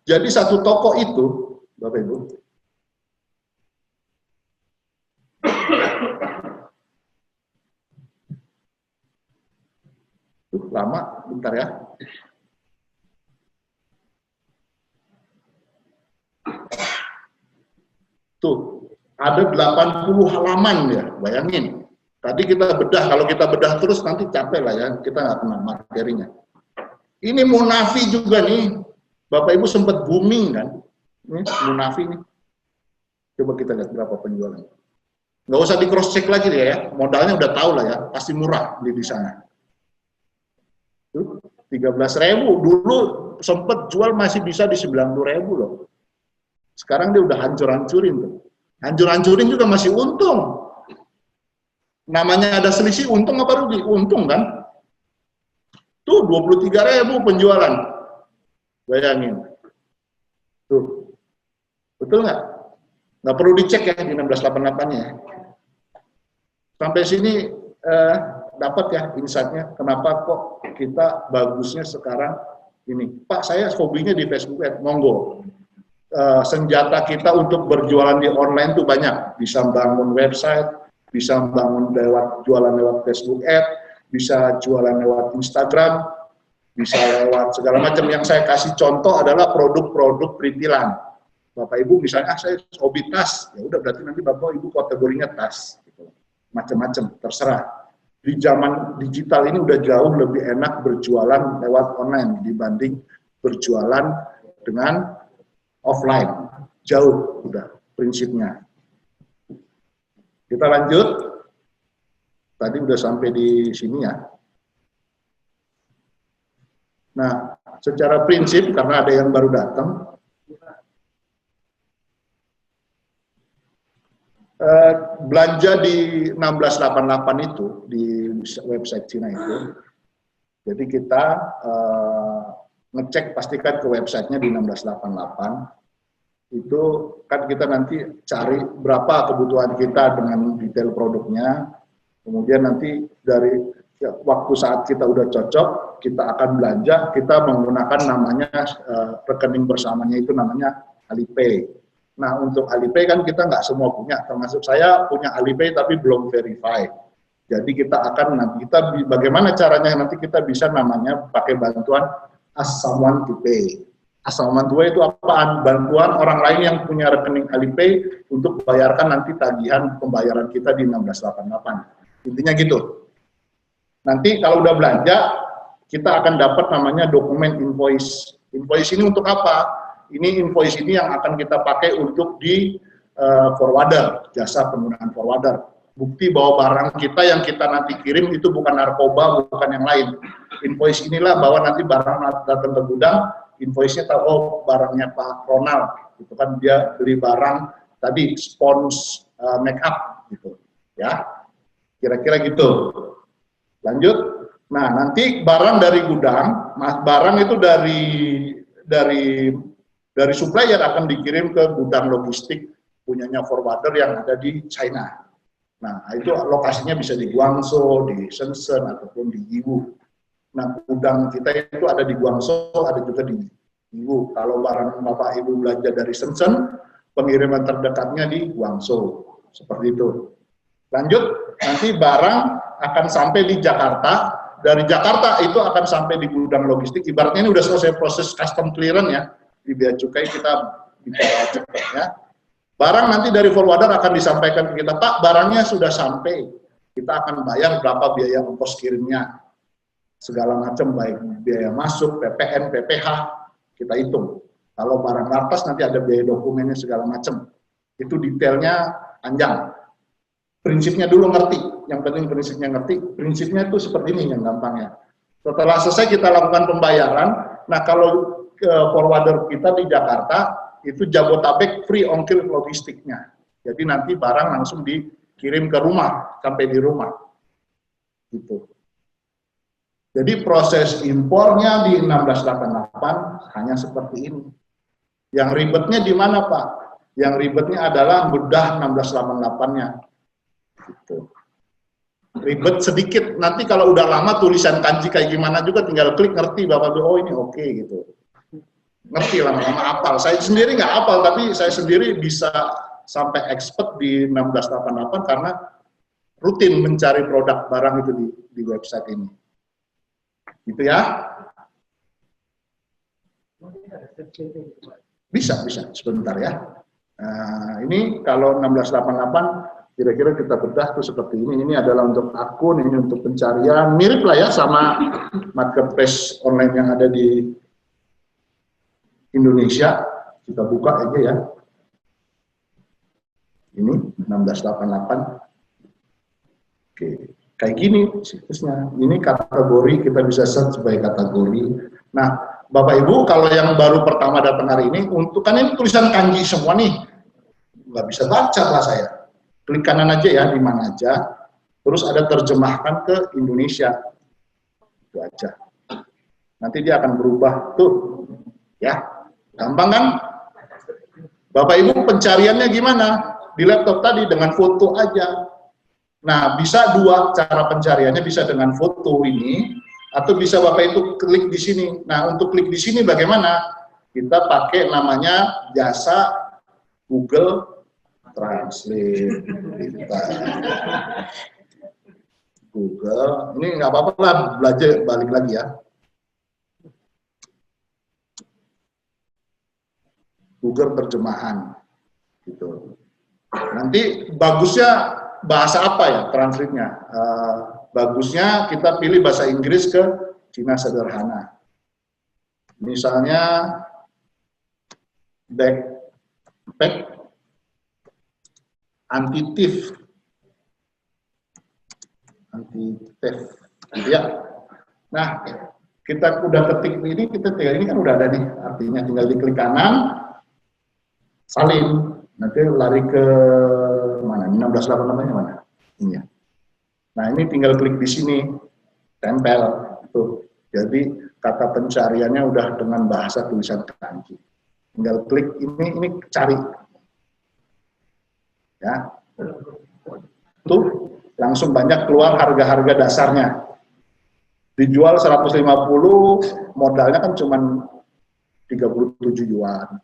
Jadi satu toko itu, Bapak Ibu, lama, bentar ya. Tuh, ada 80 halaman ya, bayangin. Tadi kita bedah, kalau kita bedah terus nanti capek lah ya, kita nggak kena materinya. Ini Munafi juga nih, Bapak Ibu sempat booming kan, ini Munafi nih. Coba kita lihat berapa penjualannya. Nggak usah di cross check lagi ya, modalnya udah tahu lah ya, pasti murah beli di sana. Tuh, 13.000, dulu sempat jual masih bisa di 90.000 loh. Sekarang dia udah hancur-hancurin tuh. Hancur-hancurin juga masih untung. Namanya ada selisih, untung apa rugi? Untung kan? Tuh 23.000 penjualan. Bayangin. Tuh. Betul nggak? Nggak perlu dicek ya di 1688-nya ya. Sampai sini dapat ya insight-nya. Kenapa kok kita bagusnya sekarang ini? Pak, saya hobinya di Facebook Ad. Monggo. Senjata kita untuk berjualan di online itu banyak. Bisa bangun website, bisa bangun jualan lewat Facebook Ad, bisa jualan lewat Instagram, bisa lewat segala macam. Yang saya kasih contoh adalah produk-produk perintilan. Bapak Ibu misalnya, saya hobi tas, ya udah berarti nanti Bapak Ibu kategorinya tas, gitu. Macam-macam, terserah. Di zaman digital ini udah jauh lebih enak berjualan lewat online dibanding berjualan dengan offline, jauh udah prinsipnya. Kita lanjut. Tadi udah sampai di sini ya. Nah, secara prinsip karena ada yang baru datang, belanja di 1688 itu di website Cina itu. Jadi kita ngecek pastikan ke websitenya di 1688 itu kan kita nanti cari berapa kebutuhan kita dengan detail produknya, kemudian nanti dari waktu saat kita udah cocok kita akan belanja, kita menggunakan namanya rekening bersamanya itu namanya Alipay. Nah untuk Alipay kan kita nggak semua punya, termasuk saya punya Alipay tapi belum verify. Jadi kita akan nanti bagaimana caranya nanti kita bisa namanya pakai bantuan Ask Someone to Pay. Ask Someone to Pay itu apaan? Bantuan orang lain yang punya rekening Alipay untuk bayarkan nanti tagihan pembayaran kita di 1688. Intinya gitu. Nanti kalau udah belanja, kita akan dapat namanya dokumen invoice. Invoice ini untuk apa? Ini invoice ini yang akan kita pakai untuk di forwarder, jasa penggunaan forwarder. Bukti bahwa barang kita yang kita nanti kirim itu bukan narkoba, bukan yang lain. Invoice inilah bahwa nanti barang datang ke gudang, invoice-nya tahu, oh barangnya Pak Ronald, itu kan dia beli barang tadi spons make up gitu, ya. Kira-kira gitu. Lanjut. Nah, nanti barang dari gudang, barang itu dari supplier akan dikirim ke gudang logistik punyanya forwarder yang ada di China. Nah, itu lokasinya bisa di Guangzhou, di Shenzhen, ataupun di Yiwu. Nah, gudang kita itu ada di Guangzhou, ada juga di Yiwu. Kalau barang Bapak Ibu belanja dari Shenzhen, pengiriman terdekatnya di Guangzhou. Seperti itu. Lanjut, nanti barang akan sampai di Jakarta. Dari Jakarta itu akan sampai di gudang logistik. Ibaratnya ini udah selesai proses custom clearance ya. Di bea cukai kita bicara cepat ya. Barang nanti dari forwarder akan disampaikan ke kita, Pak, barangnya sudah sampai. Kita akan bayar berapa biaya ongkos kirimnya. Segala macam, baik biaya masuk, PPN, PPH, kita hitung. Kalau barang lapas nanti ada biaya dokumennya segala macam. Itu detailnya panjang. Prinsipnya dulu ngerti, yang penting prinsipnya ngerti. Prinsipnya itu seperti ini yang gampangnya. Setelah selesai kita lakukan pembayaran, nah kalau ke forwarder kita di Jakarta, itu Jabotabek free ongkir logistiknya. Jadi nanti barang langsung dikirim ke rumah, sampai di rumah. Gitu. Jadi proses impornya di 1688 hanya seperti ini. Yang ribetnya di mana, Pak? Yang ribetnya adalah bedah 1688-nya. Gitu. Ribet sedikit, nanti kalau udah lama tulisan kanji kayak gimana juga tinggal klik ngerti Bapak, oh ini oke gitu. Ngerti lama-lama apal. Saya sendiri nggak apal, tapi saya sendiri bisa sampai expert di 1688 karena rutin mencari produk barang itu di website ini. Gitu ya. Bisa, sebentar ya. Nah, ini kalau 1688 kira-kira kita bedah tuh seperti ini. Ini adalah untuk akun, ini untuk pencarian. Mirip lah ya sama marketplace online yang ada di Indonesia. Kita buka aja ya. Ini 1688. Oke, kayak gini situsnya. Ini kategori, kita bisa search sebagai kategori. Nah, Bapak Ibu, kalau yang baru pertama datang hari ini, untuk kan ini tulisan kanji semua nih, nggak bisa baca lah saya. Klik kanan aja ya, di mana aja. Terus ada terjemahkan ke Indonesia. Itu aja. Nanti dia akan berubah tuh, ya. Gampang kan? Bapak Ibu pencariannya gimana? Di laptop tadi dengan foto aja. Nah, bisa dua cara pencariannya, bisa dengan foto ini, atau bisa Bapak itu klik di sini. Nah, untuk klik di sini bagaimana? Kita pakai namanya jasa Google Translate. Google, ini nggak apa-apa lah, belajar balik lagi ya. Google terjemahan gitu. Nanti bagusnya bahasa apa ya translate-nya? Bagusnya kita pilih bahasa Inggris ke Cina sederhana. Misalnya backpack anti-thief gitu ya. Nah, kita udah ketik ini, ini kan udah ada nih, artinya tinggal diklik kanan, salin, nanti lari ke mana? 1688-nya mana? Ini ya. Nah, ini tinggal klik di sini, tempel, tuh. Jadi kata pencariannya udah dengan bahasa tulisan kanji. Tinggal klik ini cari, ya. Tuh langsung banyak keluar harga-harga dasarnya. Dijual 150, modalnya kan cuma 37 yuan.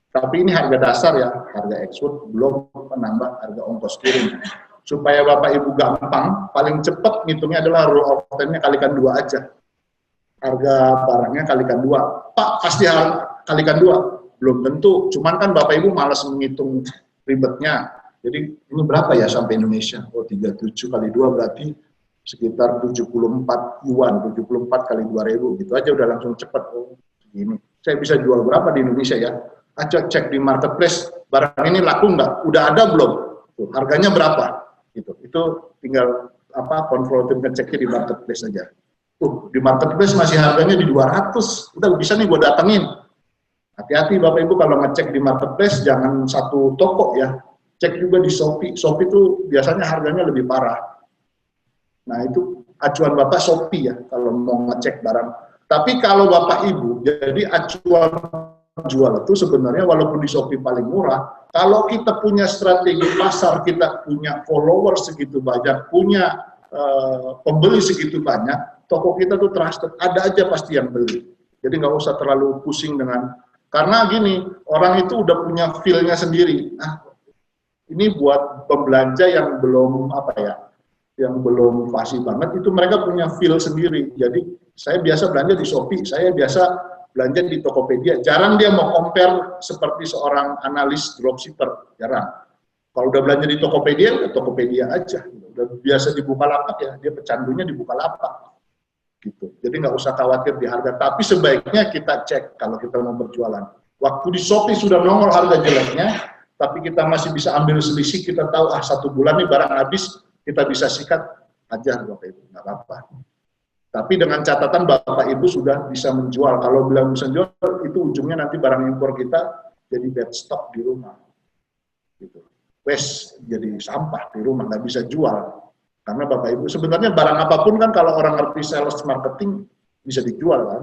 Tapi ini harga dasar ya, harga ekspor, belum menambah harga ongkos kirim. Supaya Bapak Ibu gampang, paling cepat ngitungnya adalah rule of 10-nya kalikan 2 aja. Harga barangnya kalikan 2. Pak, pasti kalikan 2. Belum tentu, cuman kan Bapak Ibu malas menghitung ribetnya. Jadi ini berapa ya sampai Indonesia? Oh, 37 kali 2 berarti sekitar 74 yuan, 74 kali 2.000, gitu aja udah langsung cepat. Oh, segini. saya bisa jual berapa di Indonesia ya? Cek di marketplace, barang ini laku nggak? Udah ada belum? Tuh, harganya berapa? Gitu. Itu tinggal konfrontir ngeceknya di marketplace aja. Di marketplace masih harganya di 200, udah bisa nih gue datengin. Hati-hati Bapak Ibu kalau ngecek di marketplace, jangan satu toko ya. Cek juga di Shopee. Shopee itu biasanya harganya lebih parah. Nah itu acuan Bapak Shopee ya, kalau mau ngecek barang. Tapi kalau Bapak Ibu, jadi acuan jual itu sebenarnya walaupun di Shopee paling murah, kalau kita punya strategi pasar, kita punya followers segitu banyak, punya pembeli segitu banyak, toko kita tuh trusted, ada aja pasti yang beli. Jadi nggak usah terlalu pusing dengan, karena gini, orang itu udah punya feel-nya sendiri. Nah, ini buat pembelanja yang belum yang belum fasih banget, itu mereka punya feel sendiri. Jadi saya biasa belanja di Shopee, saya biasa belanja di Tokopedia. Jarang dia mau compare seperti seorang analis dropshipper, jarang. Kalau udah belanja di Tokopedia, ya Tokopedia aja. Udah biasa di Bukalapak ya, dia pecandunya di Bukalapak. Gitu. Jadi nggak usah khawatir di harga. Tapi sebaiknya kita cek kalau kita mau berjualan. Waktu di Shopee sudah nongol harga jeleknya, tapi kita masih bisa ambil selisih, kita tahu 1 bulan nih barang habis, kita bisa sikat, ajar Bapak Ibu, nggak apa-apa. Tapi dengan catatan Bapak Ibu sudah bisa menjual. Kalau bilang bisa menjual, itu ujungnya nanti barang impor kita jadi dead stock di rumah. Gitu. Waste, jadi sampah di rumah, nggak bisa jual. Karena Bapak Ibu, sebenarnya barang apapun kan kalau orang ngerti sales marketing, bisa dijual kan.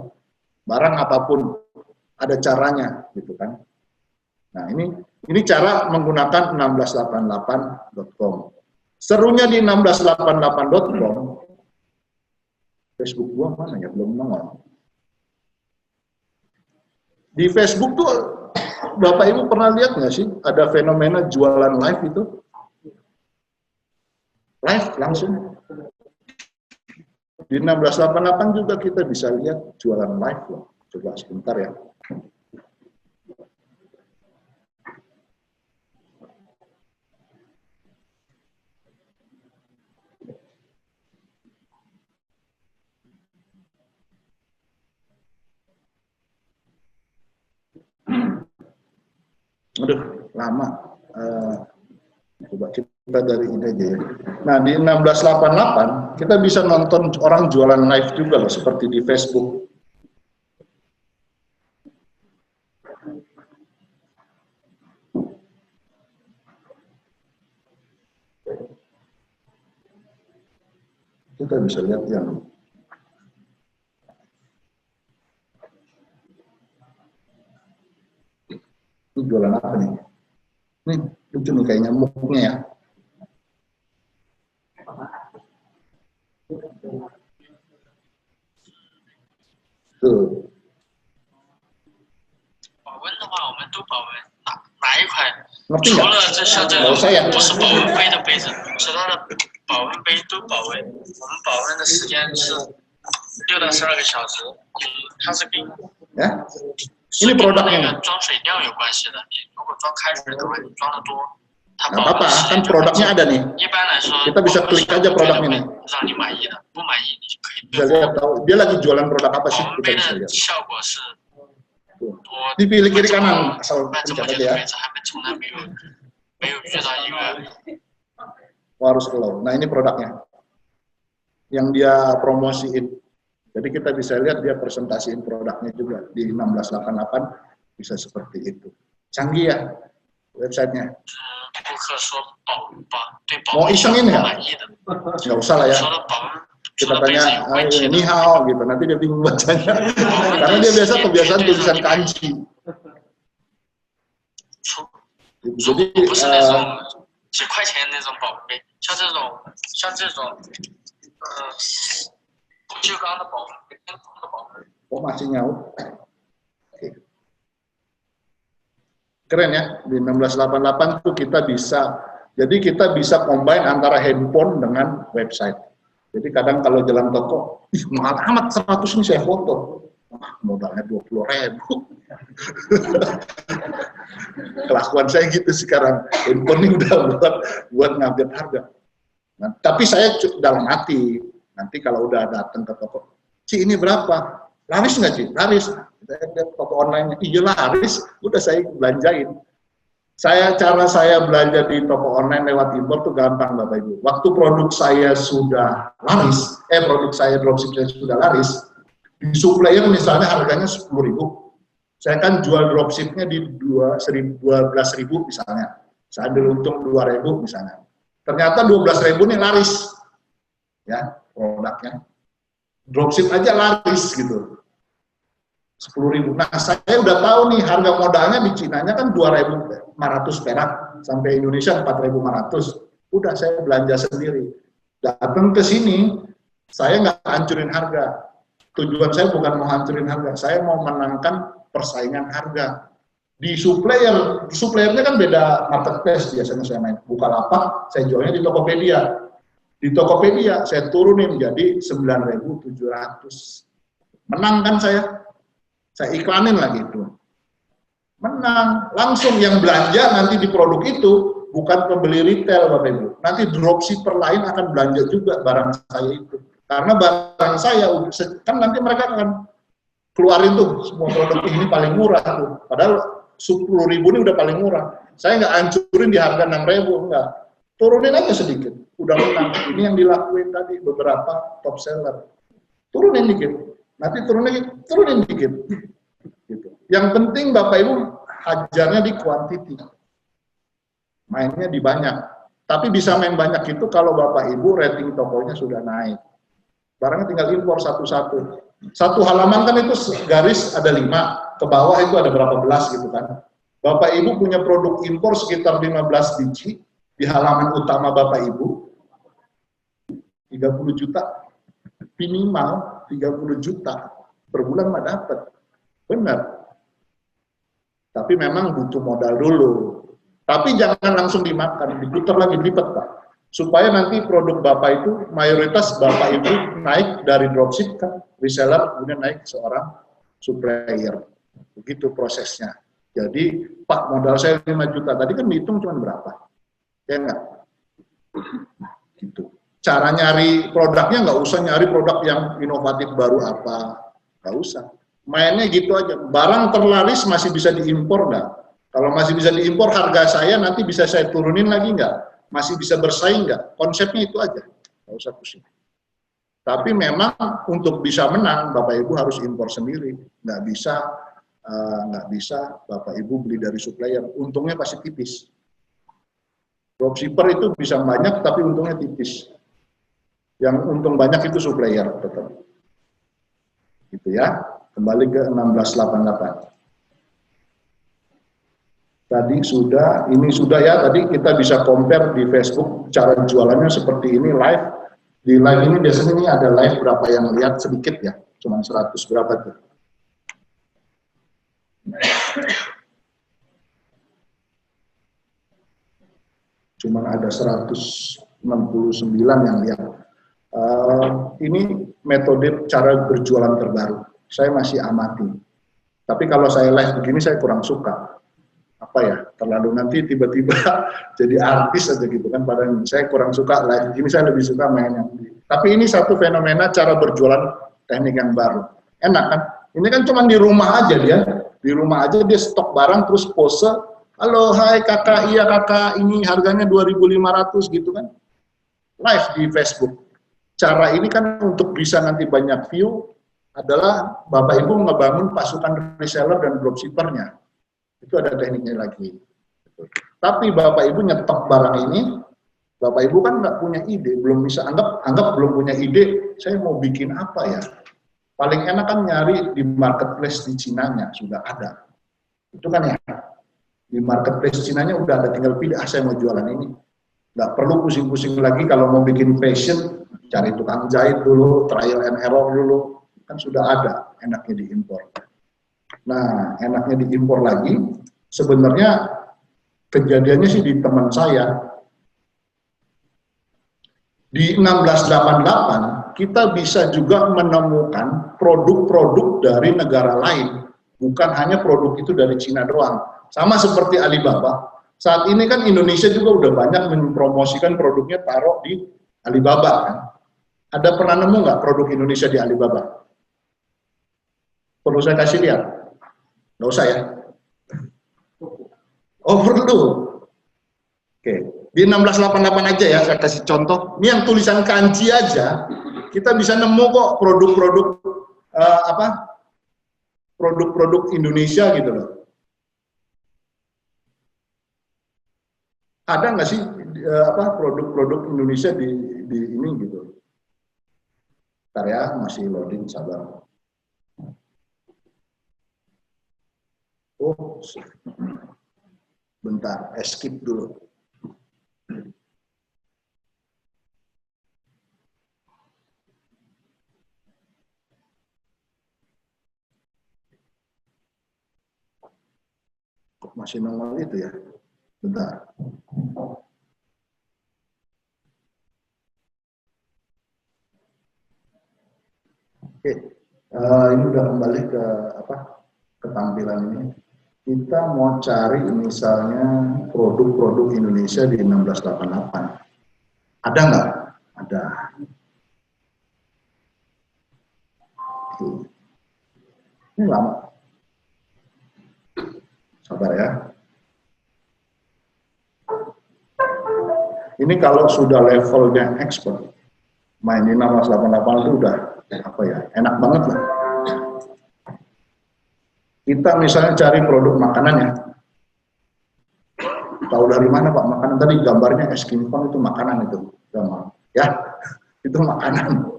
Barang apapun, ada caranya, gitu kan. Nah ini cara menggunakan 1688.com. Serunya di 1688.com, Facebook gua mana ya, belum nongol. Di Facebook tuh Bapak Ibu pernah lihat nggak sih ada fenomena jualan live itu? Live langsung. Di 1688 juga kita bisa lihat jualan live loh. Coba sebentar ya. Aduh, lama. Coba kita dari ini aja ya. Nah, di 1688 kita bisa nonton orang jualan live juga loh, seperti di Facebook. Kita bisa lihat yang ini jualan apa nih? Nih, lucu nih kayak nyamuknya ya. Tuh. Ngerti nggak? Nggak usah ya. Ya. Ini produknya. Nggak apa-apa, kan produknya ada nih. Kita bisa klik aja produknya nih. Bisa lihat tahu dia lagi jualan produk apa sih, kita bisa lihat. Dipilih kiri kanan, asal pencet aja ya. Harus keluar. Nah ini produknya yang dia promosiin. Jadi kita bisa lihat dia presentasiin produknya juga di 1688, bisa seperti itu. Canggih ya websitenya. Mau isengin ya? Nggak usah lah ya. Kita tanya, ni hao gitu, nanti dia bingung bacanya. Karena dia biasa kebiasaan tulisan kanji. Jadi oh masih nyaut. Oke. Keren ya, di 1688 tuh kita bisa, jadi kita bisa combine antara handphone dengan website. Jadi kadang kalau jalan toko, mahal amat 100 ini saya foto. Wah, modalnya 20.000. Kelakuan saya gitu sekarang. Handphone ini udah buat ngupdate harga. Nah, tapi saya dalam hati, nanti kalau udah datang ke toko, Ci ini berapa? Laris nggak sih? Laris. Saya lihat toko online, iya laris. Udah saya belanjain. Cara saya belanja di toko online lewat impor tuh gampang Bapak Ibu. Waktu produk saya sudah laris, produk saya dropship saya sudah laris, di supplier misalnya harganya 10.000, saya kan jual dropshipnya di 12.000 misalnya. Saya ambil untung 2.000 misalnya. Ternyata 12.000 nih laris, ya produknya. Dropship aja laris gitu. 10.000. Nah, saya udah tahu nih harga modalnya di Cina-nya kan 2.500 perak sampai Indonesia 4.500. Udah saya belanja sendiri. Datang ke sini, saya nggak hancurin harga. Tujuan saya bukan mau hancurin harga, saya mau menangkan persaingan harga. Di suppliernya kan beda marketplace biasanya saya main. Bukalapak, saya jualnya di Tokopedia. Di Tokopedia saya turunin jadi 9.700. Menang kan saya iklanin lagi itu. Menang, langsung yang belanja nanti di produk itu bukan pembeli retail Bapak Ibu. Nanti dropshipper lain akan belanja juga barang saya itu. Karena barang saya kan nanti mereka akan keluarin tuh semua produk ini paling murah tuh. Padahal 10.000 ini udah paling murah. Saya nggak hancurin di harga 6.000, enggak. Turunin aja sedikit. Udah menang. Ini yang dilakuin tadi beberapa top seller. Turunin dikit. Nanti turunin dikit. Gitu. Yang penting Bapak Ibu hajarnya di quantity. Mainnya di banyak. Tapi bisa main banyak itu kalau Bapak Ibu rating tokonya sudah naik. Barangnya tinggal impor satu-satu. Satu halaman kan itu garis ada 5, ke bawah itu ada berapa belas gitu kan. Bapak Ibu punya produk impor sekitar 15 biji di halaman utama Bapak Ibu, 30 juta. Minimal 30 juta per bulan mah dapat. Benar. Tapi memang butuh modal dulu. Tapi jangan langsung dimakan, diputar lagi, dilipat Pak. Supaya nanti produk Bapak itu, mayoritas Bapak Ibu naik dari dropship kan, reseller, kemudian naik seorang supplier. Begitu prosesnya. Jadi, Pak modal saya 5 juta, tadi kan dihitung cuma berapa? Ya enggak? Gitu. Cara nyari produknya nggak usah nyari produk yang inovatif baru apa, nggak usah. Mainnya gitu aja. Barang terlaris masih bisa diimpor nggak? Kalau masih bisa diimpor, harga saya nanti bisa saya turunin lagi nggak? Masih bisa bersaing nggak? Konsepnya itu aja, nggak usah pusing. Tapi memang untuk bisa menang, Bapak Ibu harus impor sendiri. Nggak bisa Bapak Ibu beli dari supplier. Untungnya pasti tipis. Dropshipper itu bisa banyak, tapi untungnya tipis. Yang untung banyak itu supplier tetap. Gitu ya. Kembali ke 1688. Tadi ini sudah ya, tadi kita bisa compare di Facebook cara jualannya seperti ini live. Di live ini biasanya ini ada live berapa yang lihat sedikit ya, cuma 100 berapa tuh. Cuman ada 169 yang lihat. Ini metode cara berjualan terbaru. Saya masih amati. Tapi kalau saya live begini saya kurang suka. Apa ya? Terlalu nanti tiba-tiba jadi artis aja gitu kan. Padahal saya kurang suka live begini, saya lebih suka main yang ini. Tapi ini satu fenomena cara berjualan teknik yang baru. Enak kan? Ini kan cuma di rumah aja dia. Di rumah aja dia stok barang terus pose. Halo, hai kakak, iya kakak, ini harganya 2.500 gitu kan. Live di Facebook. Cara ini kan untuk bisa nanti banyak view adalah Bapak Ibu ngebangun pasukan reseller dan dropshippernya. Itu ada tekniknya lagi. Tapi Bapak Ibu nyetok barang ini, Bapak Ibu kan nggak punya ide, belum bisa anggap belum punya ide, saya mau bikin apa ya? Paling enak kan nyari di marketplace di Cina-nya, sudah ada. Itu kan ya, di marketplace Cina-nya udah ada, tinggal pilih, saya mau jualan ini. Nggak perlu pusing-pusing lagi kalau mau bikin fashion, cari tukang jahit dulu, trial and error dulu, kan sudah ada, enaknya diimpor. Nah, enaknya diimpor lagi, sebenarnya kejadiannya sih di teman saya. Di 1688, kita bisa juga menemukan produk-produk dari negara lain, bukan hanya produk itu dari Cina doang. Sama seperti Alibaba, saat ini kan Indonesia juga udah banyak mempromosikan produknya taruh di Alibaba kan. Ada pernah nemu nggak produk Indonesia di Alibaba? Perlu saya kasih lihat? Nggak usah ya? Oh perlu. Oke, di 1688 aja ya saya kasih contoh. Ini yang tulisan kanji aja, kita bisa nemu kok produk-produk produk-produk Indonesia gitu loh. Ada nggak sih produk-produk Indonesia di ini gitu? Bentar ya, masih loading, sabar. Oh, bentar, skip dulu. Kok masih nongol itu ya? Bentar. Oke, ini udah kembali ke ketampilan ini. Kita mau cari misalnya produk-produk Indonesia di 1688. Ada nggak? Ada. Ini lama. Sabar ya. Ini kalau sudah levelnya expert, main di 1688 itu udah apa ya, enak banget lah. Kita misalnya cari produk makanannya, tahu dari mana Pak makanan? Tadi gambarnya es kimpong itu makanan itu, ya itu makanan.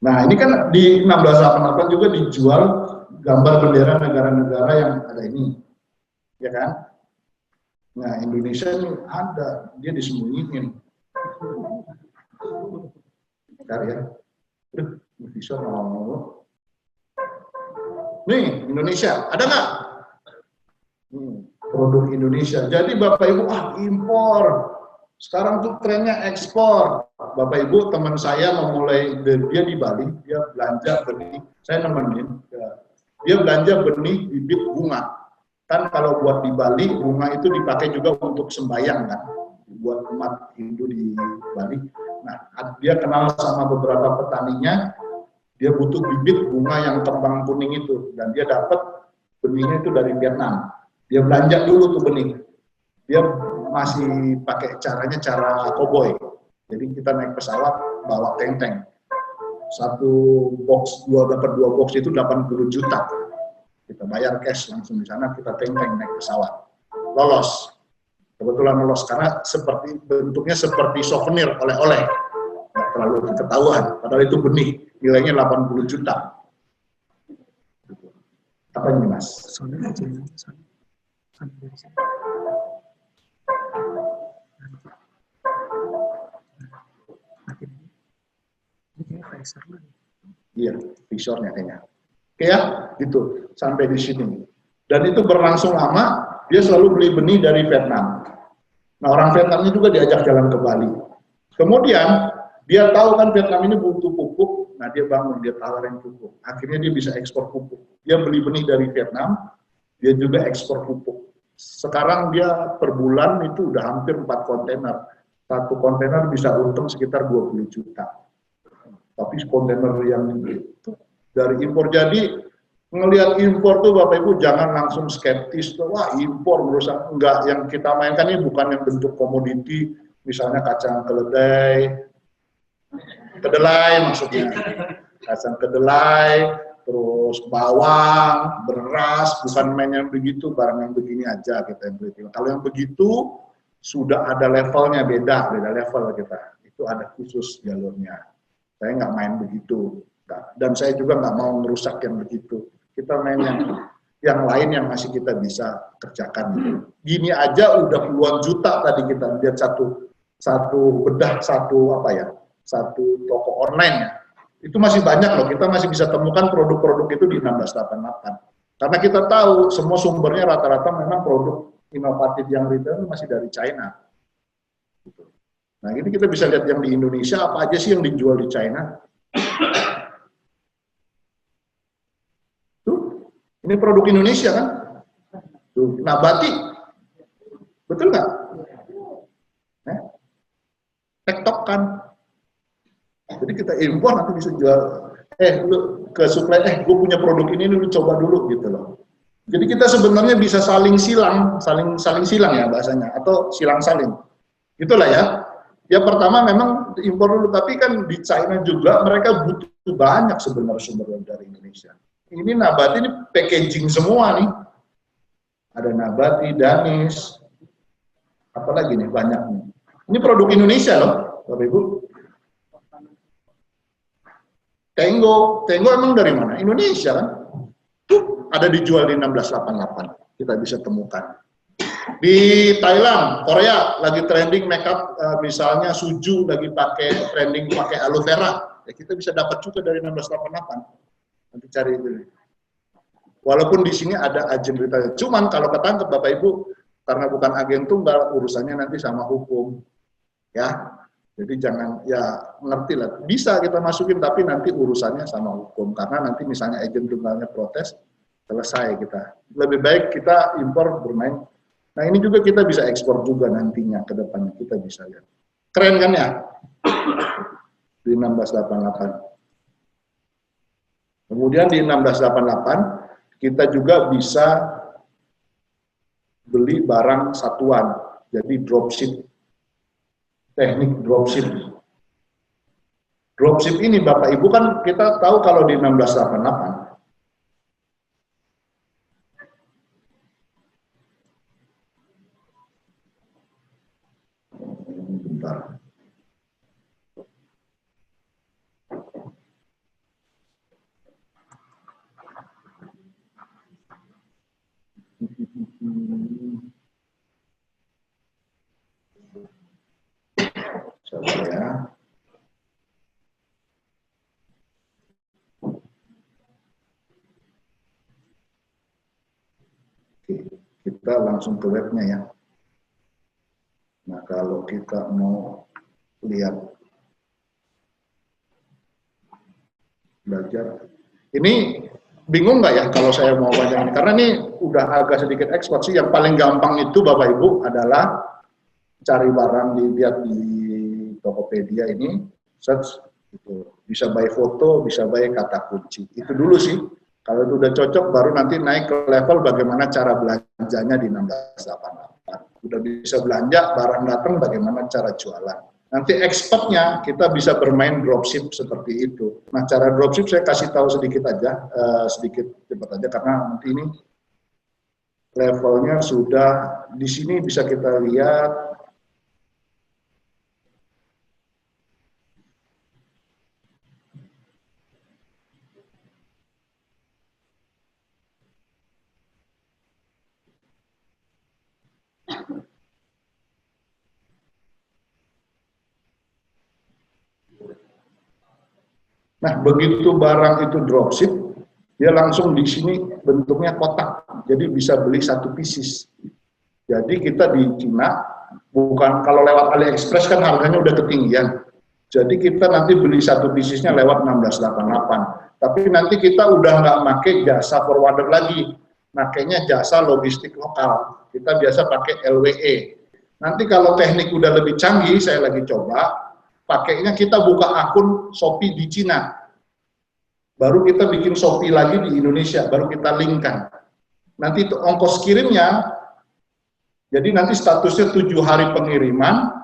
Nah ini kan di 1688 juga dijual gambar bendera negara-negara yang ada ini, ya kan? Nah Indonesia ini ada, dia disembunyiin. Bentar ya, bisa mau. Nih, Indonesia, ada nggak? Produk Indonesia. Jadi Bapak Ibu, impor. Sekarang tuh trennya ekspor. Bapak Ibu, teman saya memulai, dia di Bali, dia belanja benih, saya nemenin. Dia belanja benih bibit bunga. Kan kalau buat di Bali, bunga itu dipakai juga untuk sembahyang kan, buat umat Hindu di Bali. Nah, dia kenal sama beberapa petaninya, dia butuh bibit bunga yang kembang kuning itu, dan dia dapat benihnya itu dari Vietnam. Dia belanja dulu tuh benih. Dia masih pakai cara koboi. Jadi kita naik pesawat bawa teng-teng. Satu box, dapat dua box itu 80 juta. Kita bayar cash langsung di sana, kita teng-teng naik pesawat. Lolos. Kebetulan lolos karena bentuknya seperti souvenir, oleh-oleh. Nggak terlalu ketahuan, padahal itu benih. Nilainya 80 juta. Apa ini Mas? Iya, visornya kayaknya. Oke ya, gitu. Sampai di sini. Dan itu berlangsung lama, dia selalu beli benih dari Vietnam. Nah, orang Vietnamnya juga diajak jalan ke Bali. Kemudian, dia tahu kan Vietnam ini butuh pupuk, nah dia bangun, dia tawarin pupuk. Akhirnya dia bisa ekspor pupuk. Dia beli benih dari Vietnam, dia juga ekspor pupuk. Sekarang dia per bulan itu udah hampir 4 kontainer. Satu kontainer bisa untung sekitar 20 juta. Tapi kontainer yang itu dari impor. Jadi ngelihat impor tuh Bapak Ibu jangan langsung skeptis tuh, wah impor merusak. Enggak, yang kita mainkan ini bukan yang bentuk komoditi, misalnya kacang kedelai maksudnya, kacang kedelai, terus bawang, beras, bukan main yang begitu, barang yang begini aja kita yang beli. Kalau yang begitu sudah ada levelnya, beda level kita, itu ada khusus jalurnya. Saya nggak main begitu, dan saya juga nggak mau merusak yang begitu. Kita main yang lain yang masih kita bisa kerjakan. Gini aja udah puluhan juta tadi kita lihat satu bedah, satu toko online ya. Itu masih banyak loh, kita masih bisa temukan produk-produk itu di 1688. Karena kita tahu semua sumbernya rata-rata memang produk inovatif yang retail masih dari China. Nah ini kita bisa lihat yang di Indonesia, apa aja sih yang dijual di China. Tuh, ini produk Indonesia kan. Tuh, nabati, betul nggak? TikTok kan. Jadi kita impor nanti bisa jual lu ke supplier, gue punya produk ini, lu coba dulu gitu loh. Jadi kita sebenarnya bisa saling silang ya bahasanya, atau silang-saling. Itulah ya. Ya pertama memang impor dulu, tapi kan di China juga mereka butuh banyak sebenarnya sumber dari Indonesia. Ini Nabati ini packaging semua nih. Ada Nabati, Danis, apalagi nih banyak nih. Ini produk Indonesia loh, Bapak Ibu. Tenggo emang dari mana? Indonesia kan? Tuh, ada dijual di 1688. Kita bisa temukan. Di Thailand, Korea lagi trending makeup, misalnya Suju lagi trending pakai aloe vera. Ya, kita bisa dapat juga dari 1688. Nanti cari itu. Walaupun di sini ada agen berita. Cuman kalau ketangkep Bapak Ibu, karena bukan agen tunggal, urusannya nanti sama hukum. Ya. Jadi jangan, ya ngerti lah. Bisa kita masukin, tapi nanti urusannya sama hukum. Karena nanti misalnya agen tunggalnya protes, selesai kita. Lebih baik kita impor bermain. Nah ini juga kita bisa ekspor juga nantinya, ke depannya kita bisa lihat. Keren kan ya? Di 1688. Kemudian di 1688, kita juga bisa beli barang satuan. Jadi dropship. Teknik dropship. Dropship ini Bapak Ibu kan kita tahu kalau di 1688 bentar. Coba ya. Oke, kita langsung ke webnya ya. Nah, kalau kita mau lihat belajar, ini bingung nggak ya kalau saya mau baca ini? Karena ini udah agak sedikit ekspor sih. Yang paling gampang itu Bapak Ibu adalah cari barang, dilihat di Tokopedia ini, search, gitu. Bisa by foto, bisa by kata kunci. Itu dulu sih. Kalau itu udah cocok, baru nanti naik ke level bagaimana cara belanjanya di 1688. Udah bisa belanja, barang datang, bagaimana cara jualan. Nanti expertnya kita bisa bermain dropship seperti itu. Nah, cara dropship saya kasih tahu sedikit aja, sedikit cepat aja, karena nanti ini levelnya sudah di sini bisa kita lihat. Nah, begitu barang itu dropship, dia langsung di sini bentuknya kotak, jadi bisa beli satu pieces. Jadi kita di Cina, bukan kalau lewat AliExpress kan harganya udah ketinggian. Jadi kita nanti beli satu piecesnya lewat 1688. Tapi nanti kita udah nggak pakai jasa forwarder lagi, makanya jasa logistik lokal. Kita biasa pakai LWE. Nanti kalau teknik udah lebih canggih, saya lagi coba, pakainya kita buka akun Shopee di Cina. Baru kita bikin Shopee lagi di Indonesia, baru kita linkkan. Nanti itu ongkos kirimnya, jadi nanti statusnya 7 hari pengiriman,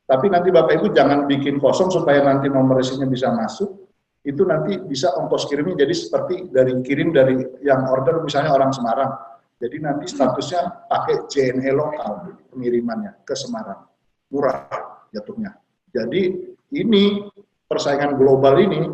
tapi nanti Bapak Ibu jangan bikin kosong supaya nanti nomor resiknya bisa masuk. Itu nanti bisa ongkos kirimnya jadi seperti kirim dari yang order misalnya orang Semarang. Jadi nanti statusnya pakai JNE lokal pengirimannya ke Semarang. Murah jatuhnya. Jadi ini persaingan global ini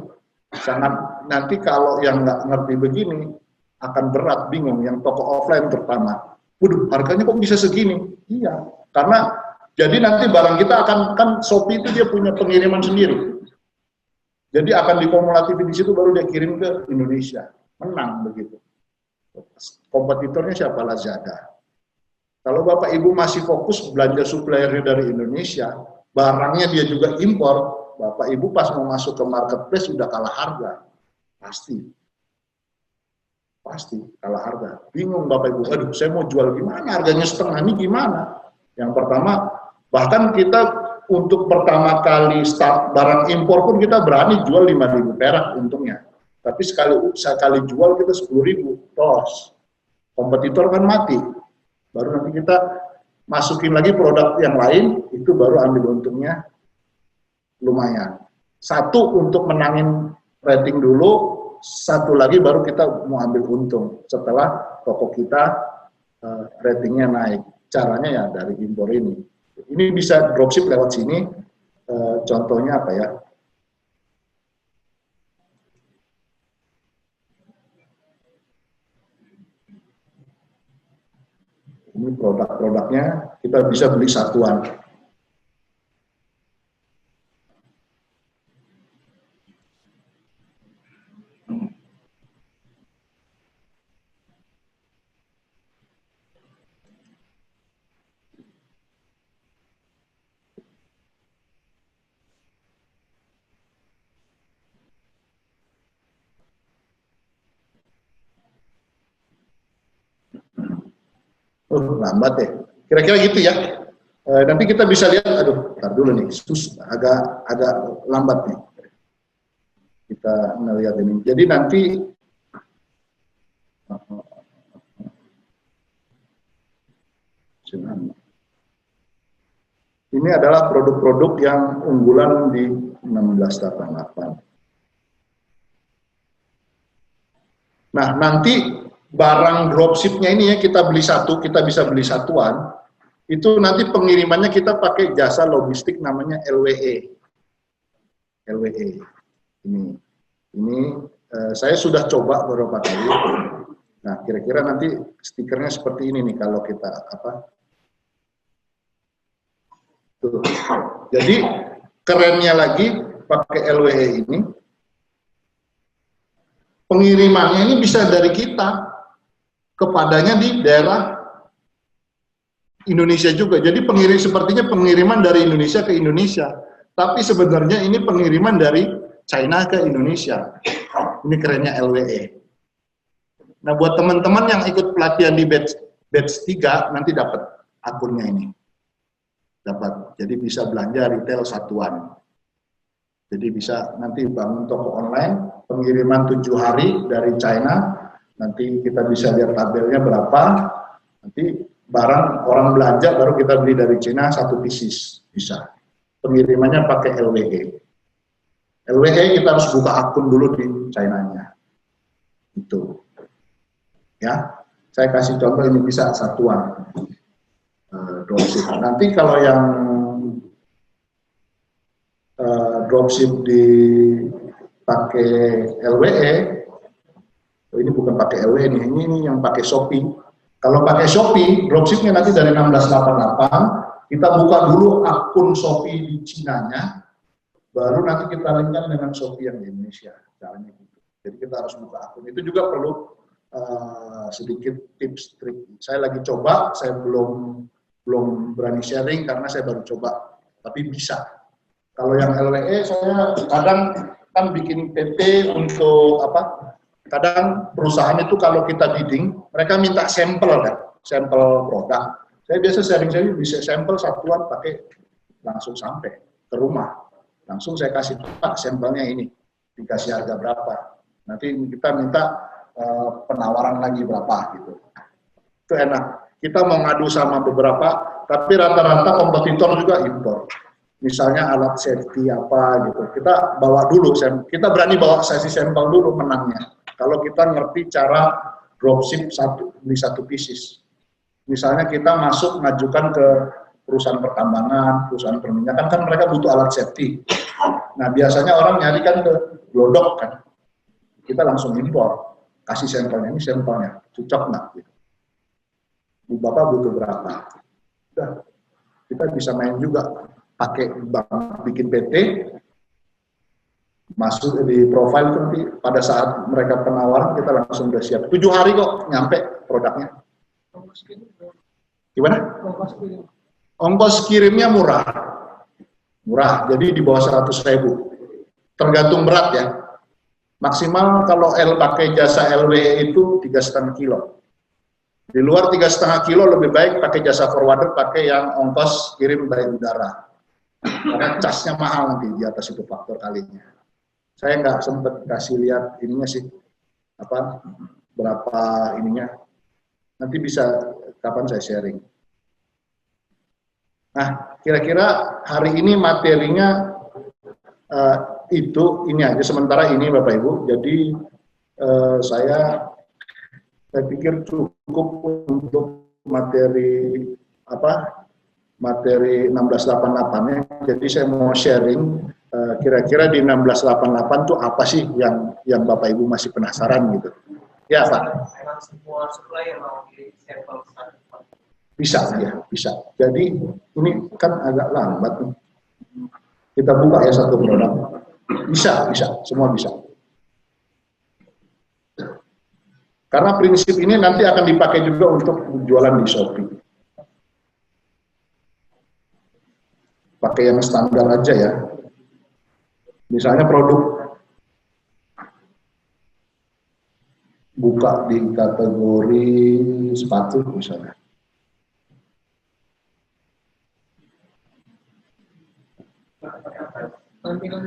sangat, nanti kalau yang nggak ngerti begini akan berat, bingung, yang toko offline terutama. Waduh, harganya kok bisa segini? Iya, karena jadi nanti barang kita akan, kan Shopee itu dia punya pengiriman sendiri. Jadi akan dikumulatifin di situ baru dia kirim ke Indonesia. Menang begitu. Kompetitornya siapa? Lazada. Kalau Bapak Ibu masih fokus belanja suppliernya dari Indonesia, barangnya dia juga impor, Bapak Ibu pas mau masuk ke marketplace sudah kalah harga. Pasti kalah harga. Bingung Bapak Ibu, aduh saya mau jual gimana, harganya setengah ini gimana? Yang pertama, bahkan kita untuk pertama kali start barang impor pun kita berani jual 5.000 perak untungnya. Tapi sekali jual kita 10.000, tos. Kompetitor kan mati. Baru nanti kita masukin lagi produk yang lain, itu baru ambil untungnya lumayan. Satu untuk menangin rating dulu, satu lagi baru kita mau ambil untung setelah toko kita ratingnya naik. Caranya ya dari impor ini. Ini bisa dropship lewat sini. Contohnya apa ya? Ini produk-produknya kita bisa beli satuan. Lambat ya. Kira-kira gitu ya. Nanti kita bisa lihat, aduh, ntar dulu nih, agak lambat nih. Kita melihat ini. Jadi nanti ini adalah produk-produk yang unggulan di 1688. Nah, nanti barang dropshipnya ini ya kita beli satu, kita bisa beli satuan, itu nanti pengirimannya kita pakai jasa logistik namanya LWE. LWE. Ini saya sudah coba beberapa kali. Nah, kira-kira nanti stikernya seperti ini nih kalau kita apa? Tuh. Jadi kerennya lagi pakai LWE ini, pengirimannya ini bisa dari kita kepadanya di daerah Indonesia juga. Jadi sepertinya pengiriman dari Indonesia ke Indonesia, tapi sebenarnya ini pengiriman dari China ke Indonesia. Ini kerennya LWE. Nah, buat teman-teman yang ikut pelatihan di batch 3 nanti dapat akunnya ini. Dapat. Jadi bisa belanja retail satuan. Jadi bisa nanti bangun toko online, pengiriman 7 hari dari China. Nanti kita bisa lihat tabelnya berapa, nanti barang orang belanja baru kita beli dari Cina 1 pieces, bisa. Pengirimannya pakai LWE. LWE kita harus buka akun dulu di China-nya. Itu. Ya, saya kasih contoh ini bisa satuan. Dropship. Nanti kalau yang dropship dipakai LWE, ini bukan pakai LW nih, ini yang pakai Shopee. Kalau pakai Shopee, dropshipnya nanti dari 1688, kita buka dulu akun Shopee di Cina-nya, baru nanti kita linkkan dengan Shopee yang di Indonesia. Caranya gitu. Jadi kita harus buka akun. Itu juga perlu sedikit tips trik. Saya lagi coba, saya belum berani sharing karena saya baru coba, tapi bisa. Kalau yang LWE saya kadang kan bikin PT untuk apa? Kadang perusahaan itu kalau kita bidding, mereka minta sampel kan, sampel produk. Saya biasa sharing bisa sampel satuan pakai langsung sampai ke rumah. Langsung saya kasih Pak sampelnya ini, dikasih harga berapa. Nanti kita minta penawaran lagi berapa gitu. Itu enak. Kita mau ngadu sama beberapa, tapi rata-rata kompetitor juga impor. Misalnya alat safety apa gitu. Kita bawa dulu, kita berani bawa sesi sampel dulu menangnya. Kalau kita ngerti cara dropship beli satu pieces. Misalnya kita masuk ngajukan ke perusahaan pertambangan, perusahaan perminyakan, kan mereka butuh alat safety. Nah, biasanya orang nyari kan ke Glodok kan. Kita langsung impor, kasih sampelnya, ini sampelnya, cocok nggak? Gitu. Bapak butuh berapa? Udah, kita bisa main juga, pakai bank, bikin PT, masuk di profile nanti pada saat mereka penawaran kita langsung udah siap. 7 hari kok nyampe produknya. Gimana? Ongkos kirimnya murah. Murah, jadi di bawah 100.000. Tergantung berat ya. Maksimal kalau pakai jasa LWE itu 3,5 kilo. Di luar 3,5 kilo lebih baik pakai jasa forwarder, pakai yang ongkos kirim dari udara. Karena casnya mahal nanti di atas itu faktor kalinya. Saya nggak sempat kasih lihat ininya sih, apa berapa ininya. Nanti bisa kapan saya sharing. Nah, kira-kira hari ini materinya itu ini aja sementara ini Bapak Ibu. Jadi saya pikir cukup untuk materi apa materi 1688-nya. Jadi saya mau sharing kira-kira di 1688 tuh apa sih yang Bapak Ibu masih penasaran gitu. Ya Pak. Semua supplier mau kirim sampel satu. Bisa ya, bisa. Jadi ini kan agak lambat nih. Kita buka ya satu produk. Bisa, semua bisa. Karena prinsip ini nanti akan dipakai juga untuk jualan di Shopee. Pakai yang standar aja ya. Misalnya produk buka di kategori sepatu misalnya. Tampilan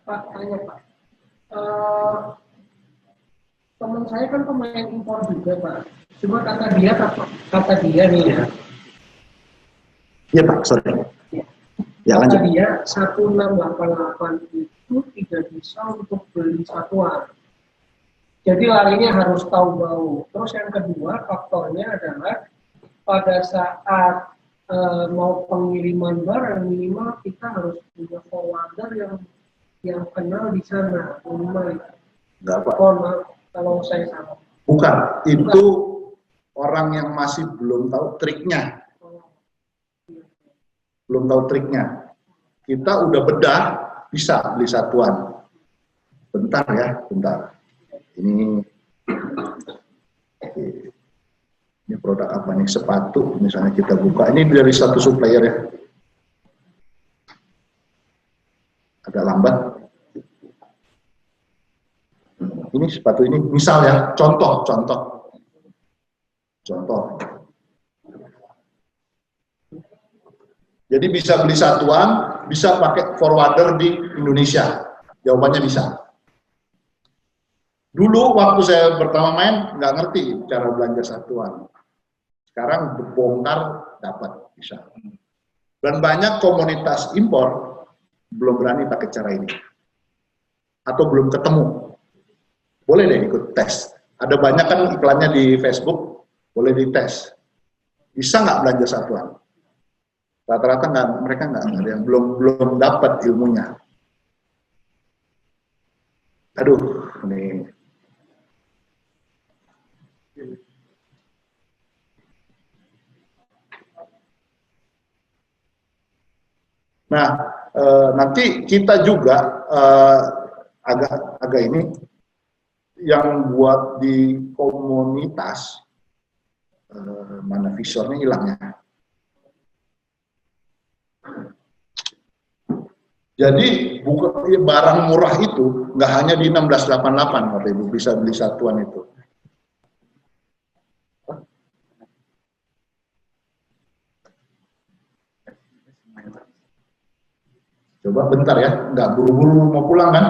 Pak, tanya Pak. Teman saya kan pemain impor juga Pak. Cuma kata dia nih ya. Iya Pak, sorry. Ya, kata lanjut. dia 1688 itu tidak bisa untuk beli satuan. Jadi larinya harus tahu bau. Terus yang kedua faktornya adalah pada saat mau pengiriman barang minimal kita harus punya forwarder yang kenal di sana minimal. Enggak Pak. Kalau saya salah. Bukan, itu orang yang masih belum tahu triknya. Belum tahu triknya. Kita udah bedah, bisa beli satuan. Bentar ya, bentar. Ini produk apa nih? Sepatu, misalnya kita buka. Ini dari satu supplier ya. Agak lambat. Ini sepatu ini, misal ya, contoh. Jadi bisa beli satuan, bisa pakai forwarder di Indonesia. Jawabannya bisa. Dulu waktu saya pertama main, nggak ngerti cara belanja satuan. Sekarang bongkar, dapat, bisa. Dan banyak komunitas impor belum berani pakai cara ini. Atau belum ketemu. Boleh deh ikut tes. Ada banyak kan iklannya di Facebook, boleh dites. Bisa nggak belanja satuan? Rata-rata mereka nggak ada yang belum dapat ilmunya. Aduh, ini. Nah, nanti kita juga agak ini yang buat di komunitas mana visornya hilangnya. Jadi barang murah itu nggak hanya di 1688, Bapak Ibu bisa beli satuan itu. Coba bentar ya, nggak buru-buru mau pulang kan?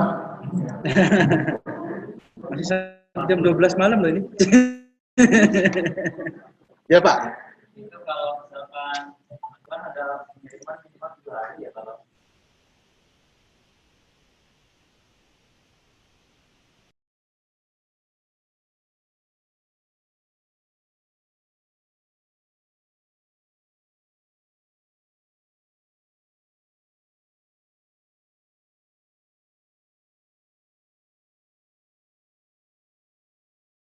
Jam 12 malam loh ini. Ya Pak. Itu kalau misalkan kan ada pengiriman minimal 7 hari ya kalau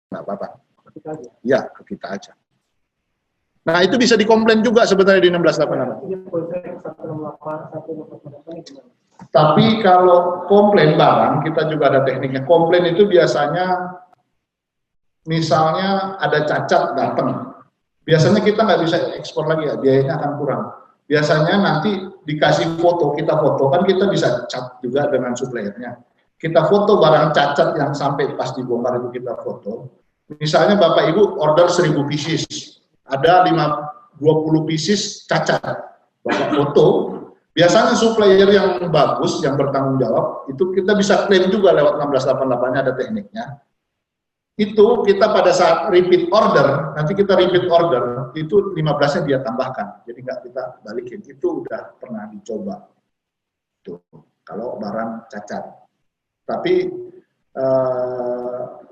nggak apa-apa. Ya, ke kita aja. Nah, itu bisa dikomplain juga sebenarnya di 1688. Tapi kalau komplain barang, kita juga ada tekniknya. Komplain itu biasanya, misalnya ada cacat datang. Biasanya kita nggak bisa ekspor lagi ya, biayanya akan kurang. Biasanya nanti dikasih foto, kita foto, kan kita bisa cat juga dengan suppliernya. Kita foto barang cacat yang sampai pas dibongkar itu kita foto. Misalnya Bapak Ibu order 1000 pieces, ada 20 pieces cacat. Bapak foto. Biasanya supplier yang bagus, yang bertanggung jawab, itu kita bisa klaim juga lewat 1688-nya ada tekniknya. Itu kita pada saat repeat order, nanti kita repeat order, itu 15-nya dia tambahkan. Jadi nggak kita balikin. Itu udah pernah dicoba. Tuh, kalau barang cacat. Tapi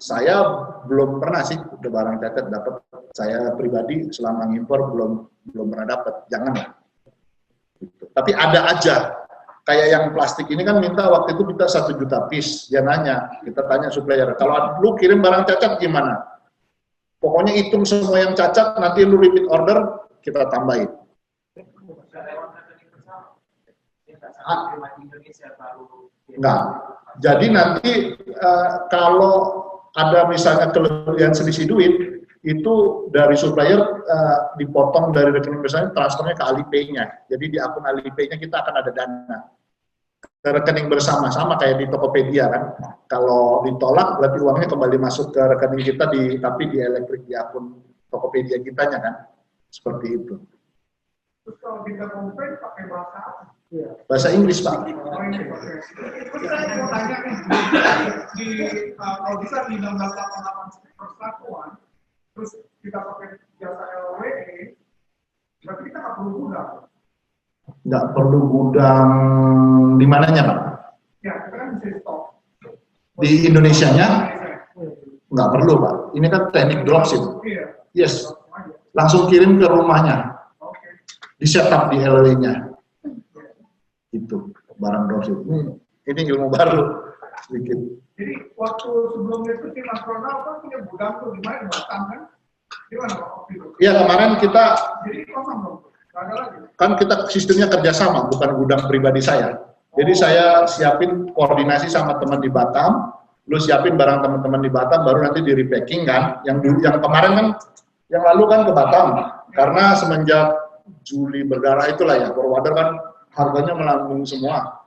saya belum pernah sih udah barang cacat dapat. Saya pribadi selama ngimpor belum pernah dapat. Jangan lah. Gitu. Tapi ada aja. Kayak yang plastik ini kan minta waktu itu kita 1 juta piece. Dia nanya, kita tanya supplier, kalau lu kirim barang cacat gimana? Pokoknya hitung semua yang cacat, nanti lu repeat order, kita tambahin. Enggak. Jadi nanti kalau ada misalnya kelebihan selisih duit, itu dari supplier dipotong dari rekening besarnya, transfernya ke Alipay-nya. Jadi di akun Alipay-nya kita akan ada dana ke rekening bersama-sama kayak di Tokopedia kan. Kalau ditolak berarti uangnya kembali masuk ke rekening kita tapi di elektrik di akun Tokopedia kitanya kan. Seperti itu. Terus kalau kita komplain pakai bahasa apa? Bahasa Inggris, Pak. Terus saya mau tanya nih, kalau bisa di 1688 persatuan, terus kita pakai jasa LWE, berarti kita nggak perlu gudang. Nggak perlu gudang di mananya, Pak? Ya, kita kan bisa stok. Di Indonesianya? Nggak perlu, Pak. Ini kan teknik dropship. Yes. Langsung kirim ke rumahnya. Di setup di LW-nya. Itu barang dropship. Ini ilmu baru sedikit. Jadi waktu sebelumnya itu si Mas Ronald kan punya gudang tuh di mana, di Batam kan? Gimana Pak waktu itu? Iya, kemarin kita jadi kosong dong. Ada lagi. Kan kita sistemnya kerjasama, bukan gudang pribadi saya. Jadi saya siapin koordinasi sama teman di Batam, lu siapin barang teman-teman di Batam, baru nanti di repacking kan. Yang kemarin kan, yang lalu kan ke Batam, karena semenjak Juli berdarah itulah ya, forwarder kan harganya melambung semua.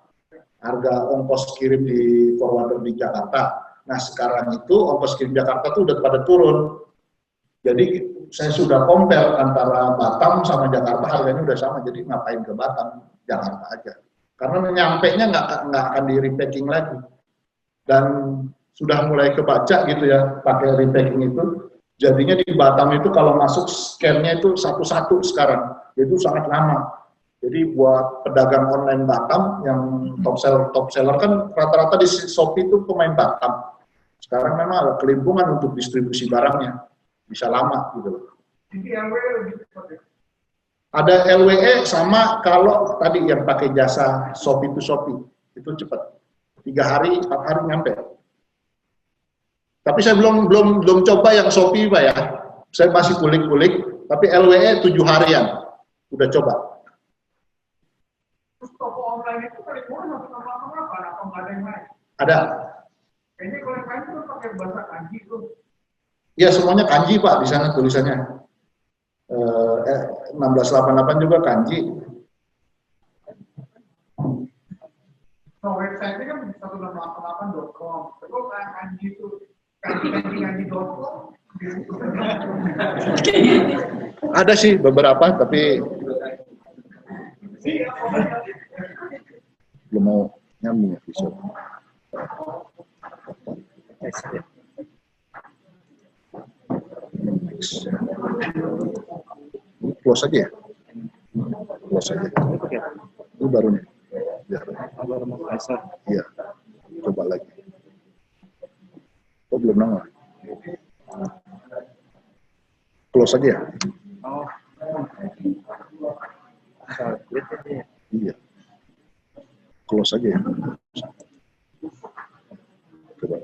Harga ongkos kirim di forwarder di Jakarta. Nah sekarang itu ongkos kirim Jakarta tuh udah pada turun. Jadi saya sudah compare antara Batam sama Jakarta, harganya udah sama. Jadi ngapain ke Batam, Jakarta aja. Karena nyampainya nggak akan di repacking lagi. Dan sudah mulai kebaca gitu ya, pakai repacking itu. Jadinya di Batam itu kalau masuk scan-nya itu satu-satu sekarang. Itu sangat lama. Jadi buat pedagang online Batam yang top seller kan rata-rata di Shopee itu pemain Batam. Sekarang memang ada kelimpungan untuk distribusi barangnya. Bisa lama gitu. Jadi LWE lebih cepat ya? Ada LWE sama kalau tadi yang pakai jasa Shopee to Shopee. Itu cepat. 3 hari, 4 hari nyampe. Tapi saya belum coba yang Shopee Pak ya. Saya masih kulik-kulik, tapi LWE 7 harian. Udah coba. Terus toko online itu paling murah satu apa atau nggak ada yang lain? Ada. Kayaknya kalau yang lain itu pakai bahasa kanji tuh. Ya semuanya kanji Pak di sana tulisannya. 1688 juga kanji. Nah website-nya kan 1688.com. Terus kayak kanji itu kanji.com. Ada sih beberapa tapi belum mau nyambung ya bisa. Close aja ya? Close aja. Itu baru nih. Ya. Iya. Coba lagi. Oh belum nongol. Close aja ya? Oh. Iya. Close aja ya. Coba.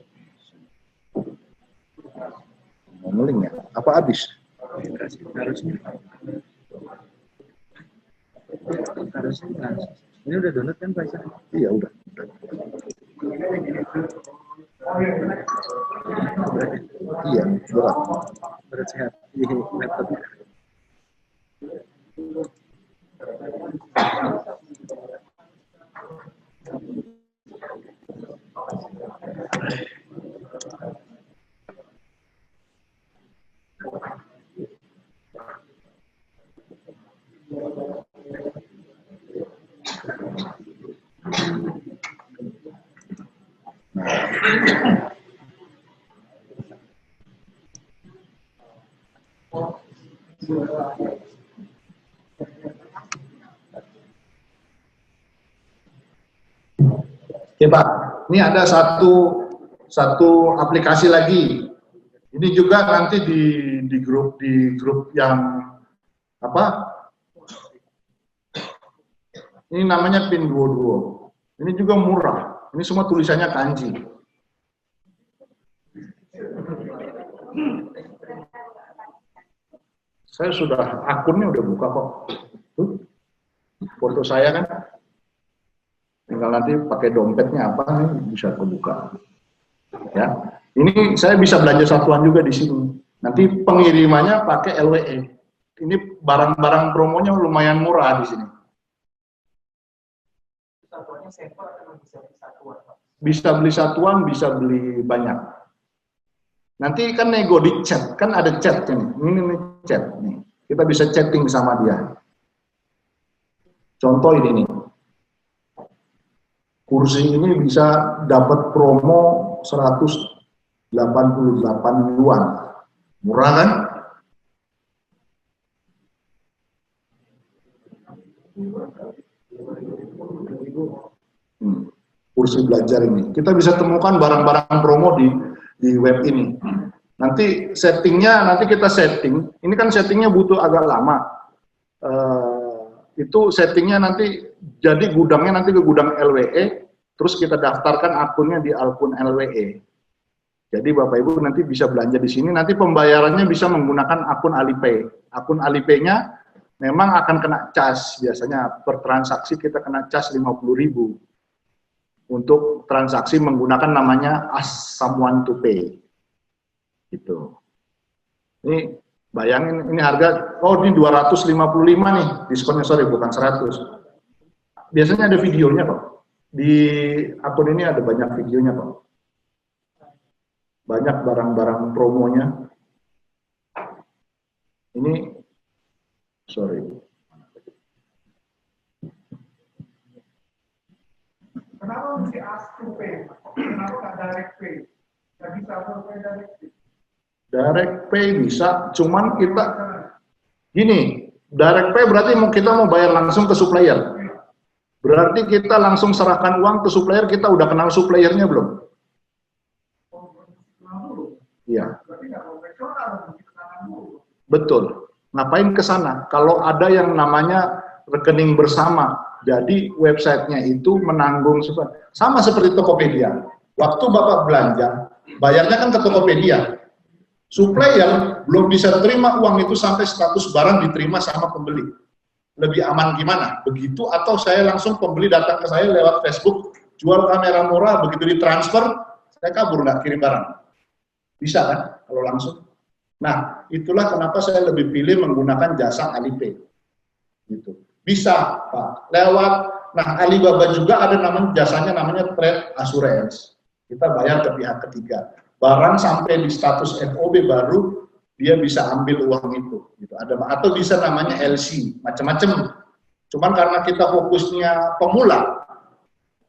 Ngomeling ya? Apa habis? Harusnya. Ini udah download kan Pak? Iya udah. Iya, berat. Berat sehat di laptop. Oke Pak, ini ada satu aplikasi lagi. Ini juga nanti di grup yang apa? Ini namanya Pinduoduo. Ini juga murah. Ini semua tulisannya kanji. Saya sudah akunnya udah buka kok. Tuh, foto saya kan. Tinggal nanti pakai dompetnya apa nih bisa kebuka. Ya, ini saya bisa belanja satuan juga di sini. Nanti pengirimannya pakai LWE. Ini barang-barang promonya lumayan murah di sini. Satuannya sampel atau bisa beli satuan? Bisa beli satuan, bisa beli banyak. Nanti kan nego di chat, kan ada chatnya nih. Ini nih chat nih. Kita bisa chatting sama dia. Contoh ini nih. Kursi ini bisa dapat promo 188 yuan. Murah kan? Kursi belajar ini. Kita bisa temukan barang-barang promo di web ini. Nanti settingnya, nanti kita setting. Ini kan settingnya butuh agak lama. Itu settingnya nanti jadi gudangnya nanti ke gudang LWE, terus kita daftarkan akunnya di akun LWE. Jadi Bapak Ibu nanti bisa belanja di sini. Nanti pembayarannya bisa menggunakan akun Alipay. Akun Alipay-nya memang akan kena cas. Biasanya per transaksi kita kena cas 50.000 untuk transaksi menggunakan namanya Ask Someone to Pay. Gitu. Ini bayangin ini harga, oh ini 255 nih, diskonnya sorry bukan 100. Biasanya ada videonya kok. Di akun ini ada banyak videonya kok. Banyak barang-barang promonya. Ini, sorry. Kenapa mesti ask to pay? Kenapa nggak direct pay? Nggak bisa pay direct pay? Direct pay bisa, cuman kita gini, direct pay berarti kita mau bayar langsung ke supplier. Berarti kita langsung serahkan uang ke supplier, kita udah kenal suppliernya belum? Iya. Betul. Ngapain ke sana? Kalau ada yang namanya rekening bersama, jadi websitenya itu menanggung sama seperti Tokopedia. Waktu Bapak belanja, bayarnya kan ke Tokopedia. Supplier belum bisa terima uang itu sampai status barang diterima sama pembeli. Lebih aman gimana? Begitu atau saya langsung pembeli datang ke saya lewat Facebook, jual kamera murah, begitu ditransfer, saya kabur nggak kirim barang. Bisa kan kalau langsung? Nah, itulah kenapa saya lebih pilih menggunakan jasa Alipay. Gitu. Bisa, Pak. Lewat, nah Alibaba juga ada namanya jasanya namanya trade assurance. Kita bayar ke pihak ketiga. Barang sampai di status FOB baru dia bisa ambil uang itu. Gitu. Ada atau bisa namanya LC, macam-macam. Cuman karena kita fokusnya pemula,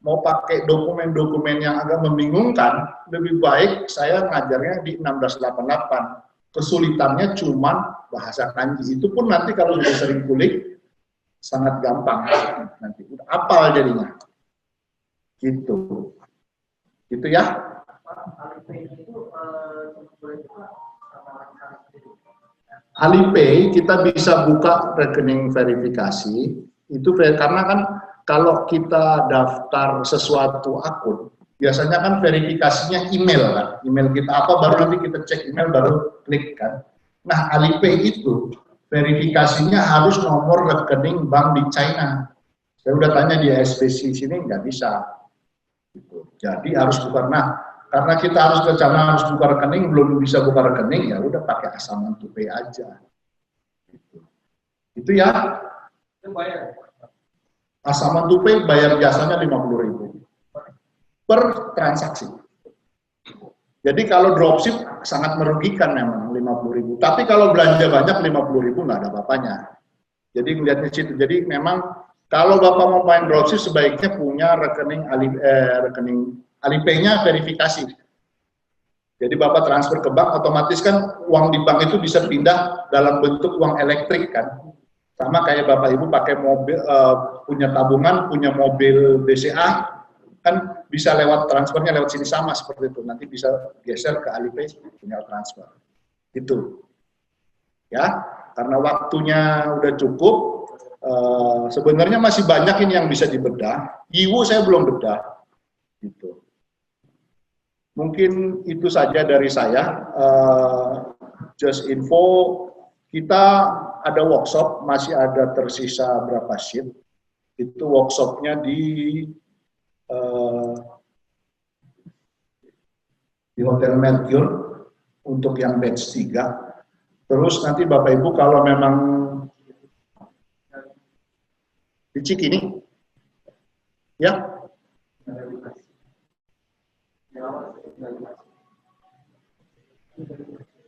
mau pakai dokumen-dokumen yang agak membingungkan, lebih baik saya ngajarnya di 1688. Kesulitannya cuman bahasa kanji. Itu pun nanti kalau sudah sering kulik, sangat gampang. Nanti udah apal jadinya. Gitu. Gitu ya. Alipay kita bisa buka rekening verifikasi itu karena kan kalau kita daftar sesuatu akun biasanya kan verifikasinya email kan, email kita apa baru nanti kita cek email baru klik kan. Nah Alipay itu verifikasinya harus nomor rekening bank di China. Saya udah tanya di SBC sini nggak bisa. Gitu. Jadi harus buka. Nah karena kita harus ke China harus buka rekening, belum bisa buka rekening, ya udah pakai Ask Someone to Pay aja. Gitu. Itu ya. Itu bayar. Ask Someone to Pay bayar jasanya 50.000 per transaksi. Jadi kalau dropship sangat merugikan memang 50.000. Tapi kalau belanja banyak 50.000 nggak ada apa-apanya. Jadi melihatnya situ. Jadi memang Kalau Bapak mau main dropship sebaiknya punya rekening Alipay-nya verifikasi. Jadi Bapak transfer ke bank, otomatis kan uang di bank itu bisa pindah dalam bentuk uang elektrik kan. Sama kayak Bapak Ibu pakai mobil, punya tabungan, punya mobil BCA, kan bisa lewat transfernya lewat sini sama seperti itu. Nanti bisa geser ke Alipay, tinggal transfer. Itu. Ya, karena waktunya udah cukup, sebenarnya masih banyak ini yang bisa dibedah. Yiwu saya belum bedah. Gitu. Mungkin itu saja dari saya. Just info, kita ada workshop, masih ada tersisa berapa shift. Itu workshopnya di Hotel Mercure untuk yang batch 3. Terus nanti Bapak Ibu kalau memang di Cikini, ya.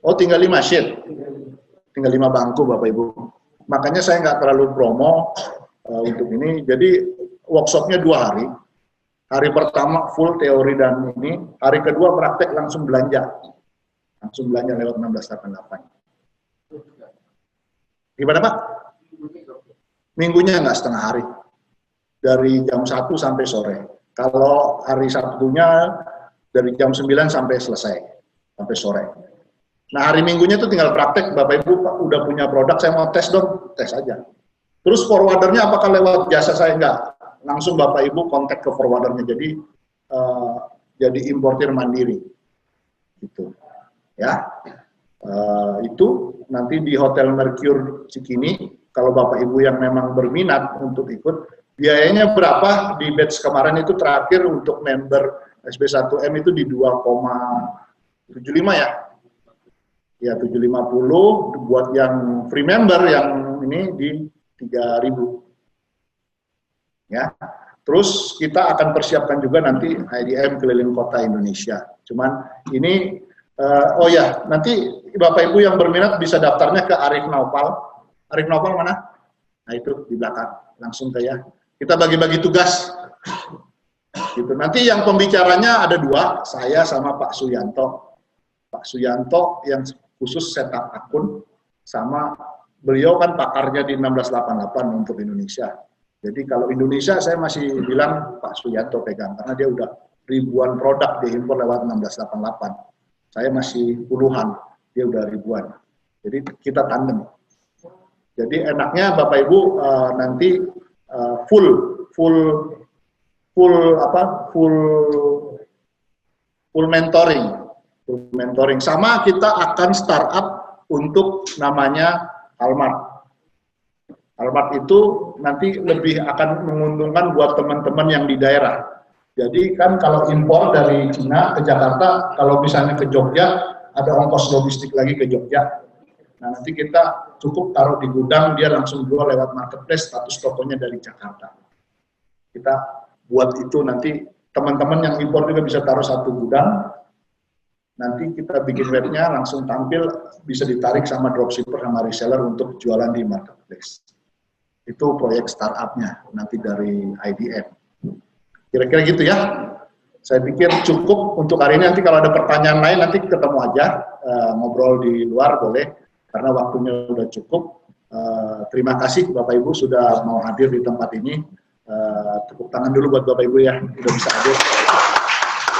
Oh, tinggal 5 sheet. Tinggal 5 bangku Bapak Ibu. Makanya saya nggak terlalu promo untuk ini. Jadi workshopnya 2 hari. Hari pertama full teori dan ini. Hari kedua praktek langsung belanja. Langsung belanja lewat 1688. Gimana Pak? Minggunya nggak setengah hari. Dari jam 1 sampai sore. Kalau hari Sabtunya dari jam 9 sampai selesai. Sampai sore. Nah hari Minggunya itu tinggal praktek, Bapak Ibu udah punya produk, saya mau tes dong, tes aja. Terus forwardernya apakah lewat jasa saya? Enggak, langsung Bapak Ibu kontak ke forwardernya, jadi importir mandiri, gitu. Ya, itu nanti di Hotel Mercure Cikini, kalau Bapak Ibu yang memang berminat untuk ikut, biayanya berapa di batch kemarin itu terakhir untuk member SB1M itu di 2,75 ya. Ya 750 buat yang free member yang ini di 3.000 ya. Terus kita akan persiapkan juga nanti IDM keliling kota Indonesia. Cuman ini oh ya, nanti Bapak Ibu yang berminat bisa daftarnya ke Arif Naufal. Arif Naufal mana? Nah itu di belakang, langsung ke ya. Kita bagi-bagi tugas. Gitu. Nanti yang pembicaranya ada 2, saya sama Pak Suyanto. Pak Suyanto yang khusus setup akun, sama beliau kan pakarnya di 1688 untuk Indonesia. Jadi kalau Indonesia saya masih bilang Pak Suyanto pegang, karena dia udah ribuan produk diimpor lewat 1688. Saya masih puluhan, dia udah ribuan. Jadi kita tandem. Jadi enaknya Bapak Ibu nanti full mentoring. Sama kita akan startup untuk namanya Almart. Almart itu nanti lebih akan menguntungkan buat teman-teman yang di daerah. Jadi kan kalau impor dari Cina ke Jakarta, kalau misalnya ke Jogja, ada ongkos logistik lagi ke Jogja. Nah nanti kita cukup taruh di gudang, dia langsung jual lewat marketplace, status tokonya dari Jakarta. Kita buat itu nanti teman-teman yang impor juga bisa taruh satu gudang. Nanti kita bikin webnya langsung tampil, bisa ditarik sama dropshipper sama reseller untuk jualan di marketplace. Itu proyek startupnya nanti dari IDM. Kira-kira gitu ya. Saya pikir cukup untuk hari ini. Nanti kalau ada pertanyaan lain nanti ketemu aja, ngobrol di luar boleh, karena waktunya sudah cukup. Terima kasih Bapak Ibu sudah mau hadir di tempat ini. Tepuk tangan dulu buat Bapak Ibu ya, sudah bisa hadir.